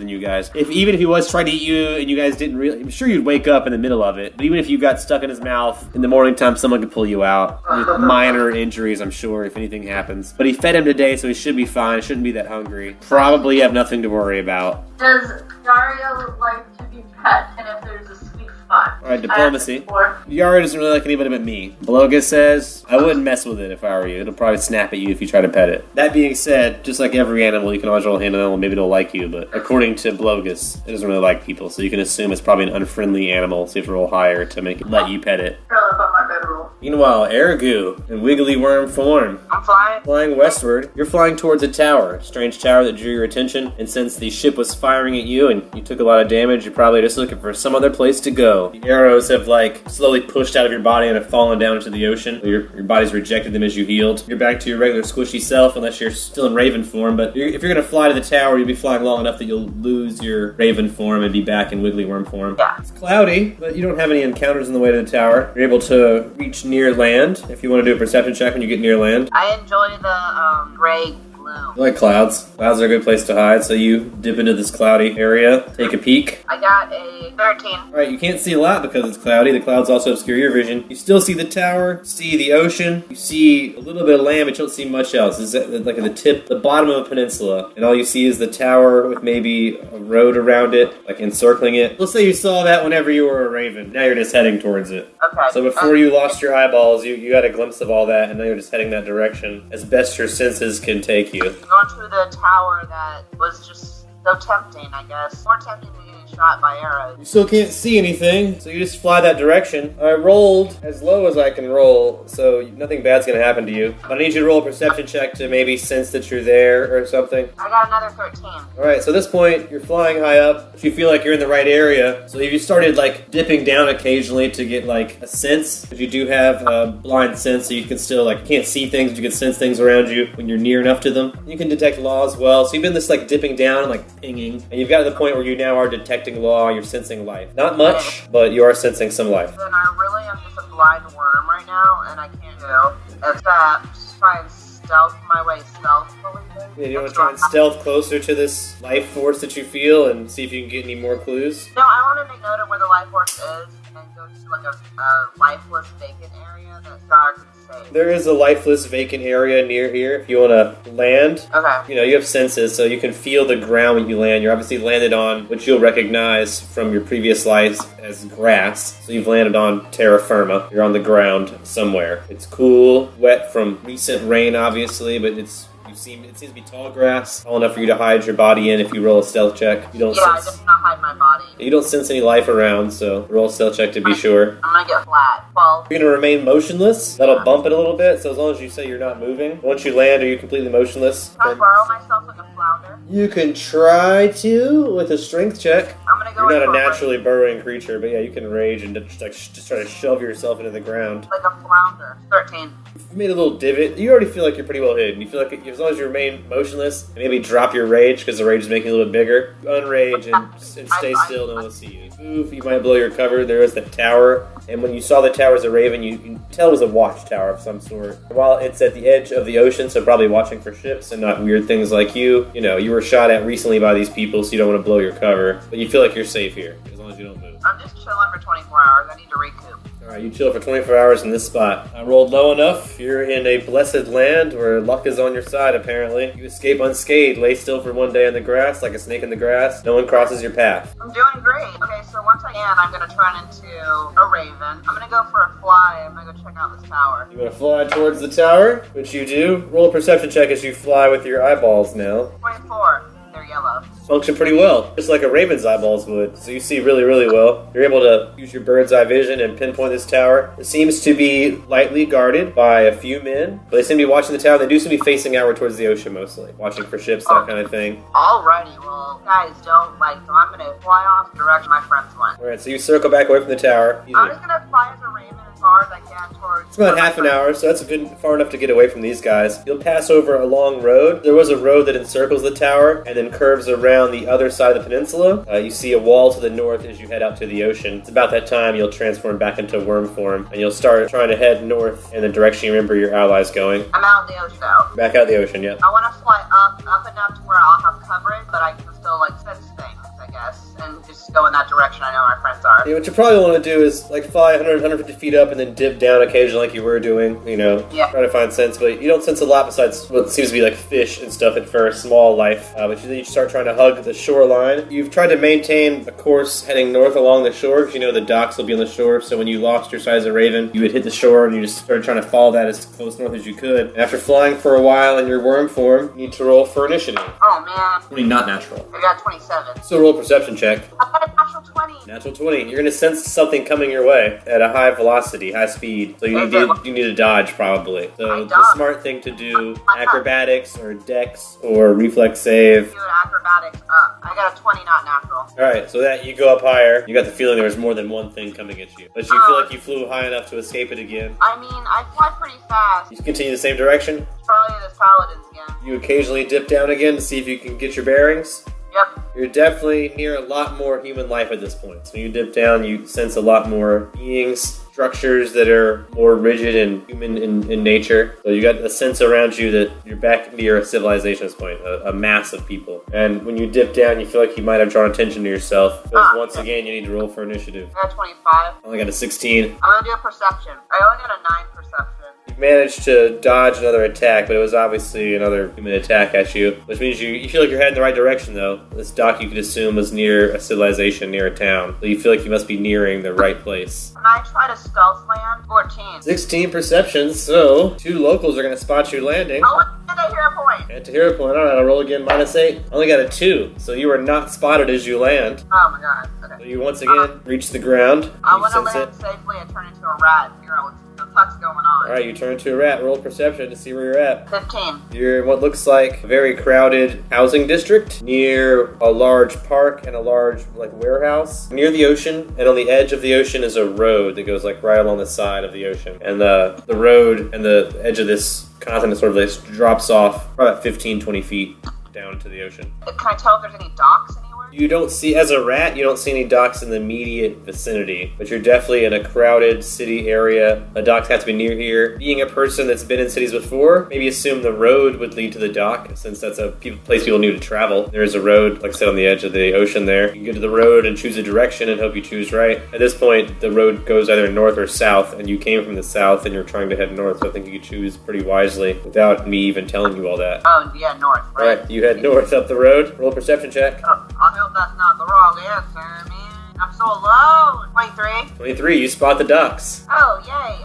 you guys. Even if he was trying to eat you and you guys didn't really, I'm sure you'd wake up in the middle of it. But even if you got stuck in his mouth, in the morning time, someone could pull you out. With minor injuries, I'm sure, if anything happens. But he fed him today, so he should be fine. Shouldn't be that hungry. Probably have nothing to worry about. Does Dario like to be pet, and if there's a sweet spot? Alright, diplomacy. Or Yario doesn't really like anybody but me. Blogus says, I wouldn't mess with it if I were you. It'll probably snap at you if you try to pet it. That being said, just like every animal, you can always roll a hand on it, maybe it'll like you, but according to Blogus, it doesn't really like people, so you can assume it's probably an unfriendly animal, so you have to roll higher to make it let you pet it. curl up on my bedroll. Meanwhile, Ergu in wiggly worm form. I'm flying. Flying westward, you're flying towards a tower. Strange tower that drew your attention, and since the ship was firing at you and you took a lot of damage, you're probably just looking for some other place to go. The arrows have slowly pushed out of your body and have fallen down into the ocean. Your body's rejected them as you healed. You're back to your regular squishy self unless you're still in raven form, but if you're going to fly to the tower, you'll be flying long enough that you'll lose your raven form and be back in wiggly worm form. Yeah. It's cloudy, but you don't have any encounters on the way to the tower. You're able to reach near land if you want to do a perception check when you get near land. I enjoy the gray gloom. You like clouds. Clouds are a good place to hide, so you dip into this cloudy area, take a peek. I got a 13. Alright, you can't see a lot because it's cloudy. The clouds also obscure your vision. You still see the tower, see the ocean, you see a little bit of land, but you don't see much else. It's like at the bottom of a peninsula, and all you see is the tower with maybe a road around it, like encircling it. Let's say you saw that whenever you were a raven. Now you're just heading towards it. Okay. So before you lost your eyeballs, you got a glimpse of all that, and now you're just heading that direction as best your senses can take you. Going to the tower that was just so tempting, I guess. More tempting than getting shot by arrows. You still can't see anything, so you just fly that direction. I rolled as low as I can roll, so nothing bad's gonna happen to you. But I need you to roll a perception check to maybe sense that you're there or something. I got another 13. Alright, so at this point, you're flying high up, but you feel like you're in the right area. So if you started, dipping down occasionally to get, a sense, because you do have a blind sense, so you can still, you can't see things, but you can sense things around you when you're near enough to them. You can detect law as well, so you've been this, dipping down and, pinging, and you've got to the point where you now are detecting law, you're sensing life. Not much, but you are sensing some life. Then I really am just a blind worm right now, and I can't do except try and stealth my way stealthily. Yeah, you want to try and stealth closer to this life force that you feel and see if you can get any more clues? No, I want to make note of where the life force is and go to a lifeless vacant area that's dark and safe. There is a lifeless vacant area near here if you want to land. Okay. You have senses, so you can feel the ground when you land. You're obviously landed on what you'll recognize from your previous lives as grass. So you've landed on terra firma. You're on the ground somewhere. It's cool, wet from recent rain, obviously, but it seems to be tall grass, tall enough for you to hide your body in if you roll a stealth check. You don't I just want to hide my body. You don't sense any life around, so roll a stealth check to be sure. I'm gonna get flat. 12. You're going to remain motionless. That'll bump it a little bit, so as long as you say you're not moving. Once you land, are you completely motionless? Can I burrow myself like a flounder? You can try to with a strength check. I'm gonna go You're in not a for naturally burrowing creature, but yeah, you can rage and just try to shove yourself into the ground. like a flounder. 13. You made a little divot. You already feel like you're pretty well hidden. You feel like as long as you remain motionless, and maybe drop your rage because the rage is making you a little bit bigger. Unrage and stay still. No one will see you. Move. You might blow your cover. There is the tower, and when you saw the tower as a raven, you can tell it was a watchtower of some sort. While it's at the edge of the ocean, so probably watching for ships and not weird things like you. You were shot at recently by these people, so you don't want to blow your cover, but you feel like you're safe here as long as you don't move. I'm just chilling for 24 hours. I need to recoup. Alright, you chill for 24 hours in this spot. I rolled low enough. You're in a blessed land where luck is on your side, apparently. You escape unscathed, lay still for one day in the grass like a snake in the grass. No one crosses your path. I'm doing great. Okay, so once I am, I'm gonna turn into a raven. I'm gonna go for a fly. I'm gonna go check out this tower. You want to fly towards the tower, which you do. Roll a perception check as you fly with your eyeballs now. 24. They're yellow. Function pretty well, just like a raven's eyeballs would. So you see really, really well. You're able to use your bird's eye vision and pinpoint this tower. It seems to be lightly guarded by a few men. But they seem to be watching the tower. They do seem to be facing outward towards the ocean mostly, watching for ships, that kind of thing. Alrighty, well, guys, don't so I'm gonna fly off the direction my friends went. Alright, so you circle back away from the tower. I'm just gonna fly as a raven as far as I can towards... It's about half an hour, so that's far enough to get away from these guys. You'll pass over a long road. There was a road that encircles the tower and then curves around the other side of the peninsula. You see a wall to the north as you head out to the ocean. It's about that time you'll transform back into worm form, and you'll start trying to head north in the direction you remember your allies going. I'm out in the ocean now. Back out of the ocean, yeah. I want to fly up enough to where I'll have coverage, but I can still, sense things, I guess, and just go in that direction I know my friends are. Yeah, what you probably want to do is, fly 100, 150 feet up and then dip down occasionally like you were doing, Yeah. Trying to find sense, but you don't sense a lot besides what seems to be fish and stuff at first, small life, but then you start trying to hug the shoreline. You've tried to maintain a course heading north along the shore, because the docks will be on the shore, so when you lost your sight as a raven, you would hit the shore and you just started trying to follow that as close north as you could. And after flying for a while in your worm form, you need to roll for initiative. Oh, man. Not natural. I got 27. So roll a perception check. I got a natural 20. 20. Natural 20. You're going to sense something coming your way at a high velocity, high speed. So you need to dodge, probably. So the smart thing to do, acrobatics or dex or reflex save. Do an acrobatics up. I got a 20, not natural. Alright, so that you go up higher. You got the feeling there was more than one thing coming at you. But you feel like you flew high enough to escape it again. I mean, I fly pretty fast. You continue the same direction. Probably this paladins again. You occasionally dip down again to see if you can get your bearings. Yep. You're definitely near a lot more human life at this point. So you dip down, you sense a lot more beings, structures that are more rigid and human in nature. So you got a sense around you that you're back near a civilization at this point, a mass of people. And when you dip down, you feel like you might have drawn attention to yourself. Because once again, you need to roll for initiative. I got 25. I only got a 16. I'm gonna do a perception. I only got a 9 perception. You managed to dodge another attack, but it was obviously another human attack at you, which means you feel like you're heading the right direction, though. This dock, you could assume, was near a civilization, near a town. So you feel like you must be nearing the right place. When I try to stealth land, 14. 16 perceptions, so 2 locals are going to spot you landing. Oh, and I hear a point. And to hero point, alright, I'll roll again, -8. Only got a 2, so you are not spotted as you land. Oh my god. Okay. So you once again reach the ground. I You want to sense land it. safely and turn into a rat. Figure out what the fuck's going on. Alright, you turn to a rat, roll perception to see where you're at. 15. You're in what looks like a very crowded housing district near a large park and a large warehouse near the ocean, and on the edge of the ocean is a road that goes right along the side of the ocean. And the road and the edge of this continent sort of drops off about 15-20 feet down to the ocean. Can I tell if there's any docks anywhere? You don't see, as a rat, you don't see any docks in the immediate vicinity, but you're definitely in a crowded city area. A dock has to be near here. Being a person that's been in cities before, maybe assume the road would lead to the dock, since that's a place people need to travel. There is a road, like I said, on the edge of the ocean there. You can go to the road and choose a direction and hope you choose right. At this point, the road goes either north or south, and you came from the south and you're trying to head north, so I think you could choose pretty wisely without me even telling you all that. Oh, yeah, north, right? Alright, you head north up the road. Roll a perception check. I hope that's not the wrong answer, man. I'm so alone. 23. 23, you spot the docks. Oh, yay.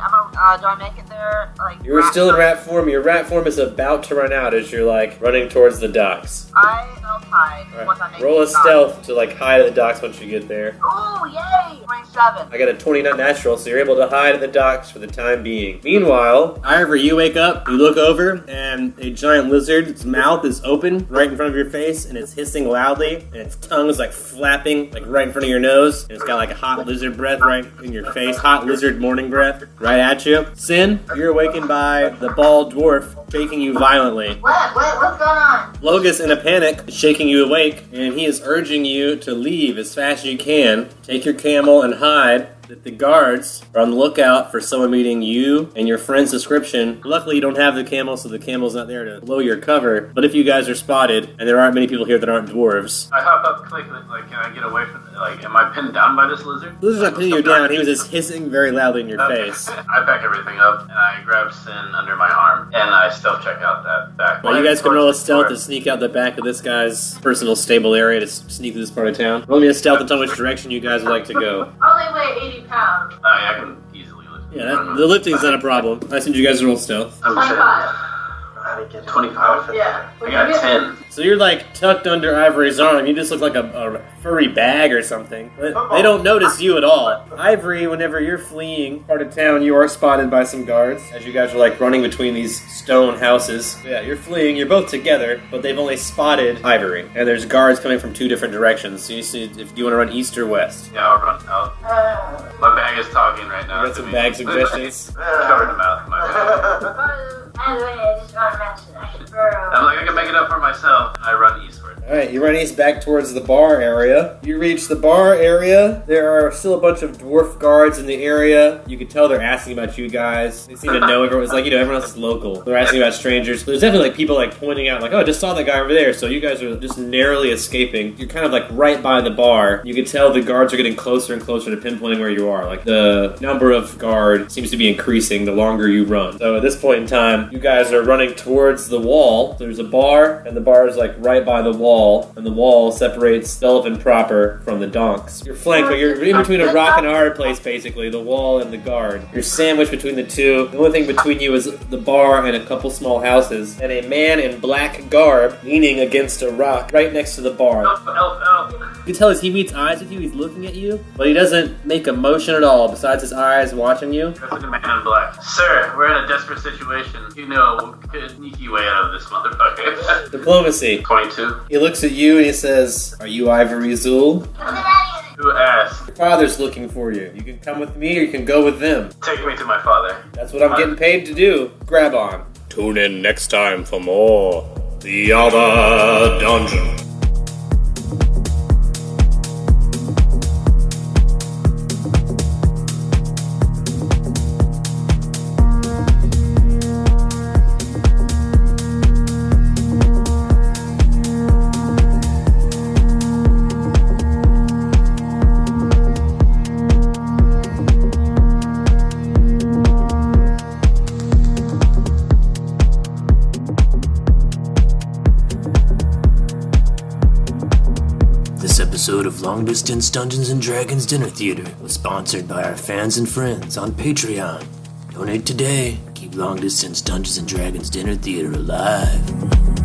Do I make it there? You were still in rat form. Your rat form is about to run out as you're running towards the docks. I stealth hide once I make Roll a it to the stealth to hide at the docks once you get there. Oh, yay. 27. I got a 29 natural, so you're able to hide at the docks for the time being. Meanwhile, Ivory, you wake up, you look over, and a giant lizard's mouth is open right in front of your face, and it's hissing loudly, and its tongue is flapping right in front of your nose, and it's got a hot lizard breath right in your face, hot lizard morning breath right at you. Sin, you're awakened by the bald dwarf shaking you violently. What's going on? Logus, in a panic, is shaking you awake, and he is urging you to leave as fast as you can. Take your camel and hide. That the guards are on the lookout for someone meeting you and your friend's description. Luckily, you don't have the camel, so the camel's not there to blow your cover. But if you guys are spotted, and there aren't many people here that aren't dwarves. I hop up quickly, can I get away from it? Am I pinned down by this lizard? The lizard's not pinning you down, he was just hissing very loudly in your face. I pack everything up, and I grab Sin under my arm, and I stealth check out that back. Well, you guys can roll a stealth to sneak out the back of this guy's personal stable area to sneak through this part of town. Roll me a stealth and tell me which direction you guys would like to go. Only weigh 80 pounds. I can easily lift. Yeah, the lifting's not a problem. I send you guys to roll stealth. 25. 25? Yeah. I got 10. So you're tucked under Ivory's arm. You just look like a furry bag or something. But they don't notice you at all. Ivory, whenever you're fleeing part of town, you are spotted by some guards as you guys are running between these stone houses. Yeah, you're fleeing. You're both together, but they've only spotted Ivory. And there's guards coming from 2 different directions. So you see if you want to run east or west. Yeah, I'll run out. My bag is talking right now. You got some bag suggestions? Covered them out. My bag. By the way, I just want to mention I should burrow. I'm I can make it up for myself, and I run eastward. Alright, you run east back towards the bar area. You reach the bar area. There are still a bunch of dwarf guards in the area. You can tell they're asking about you guys. They seem to know everyone. It's everyone else is local. They're asking about strangers. There's definitely people pointing out oh, I just saw that guy over there. So you guys are just narrowly escaping. You're kind of right by the bar. You can tell the guards are getting closer and closer to pinpointing where you are. The number of guard seems to be increasing the longer you run. So at this point in time, you guys are running towards the wall. There's a bar, and the bar is right by the wall, and the wall separates Sullivan proper from the donks. You're flanked, but you're in between a rock and a hard place, basically, the wall and the guard. You're sandwiched between the two. The only thing between you is the bar and a couple small houses, and a man in black garb leaning against a rock right next to the bar. Help. can tell as he meets eyes with you, he's looking at you, but he doesn't make a motion at all besides his eyes watching you. That's like a man in black. Sir, we're in a desperate situation. You know, a sneaky way out of this motherfucker. Diplomacy. 22. He looks at you and he says, "Are you Ivory Zool? Who asked? Your father's looking for you. You can come with me or you can go with them. Take me to my father. That's what I'm getting paid to do. Grab on." Tune in next time for more The Other Dungeon. This episode of Long Distance Dungeons & Dragons Dinner Theater was sponsored by our fans and friends on Patreon. Donate today. Keep Long Distance Dungeons & Dragons Dinner Theater alive.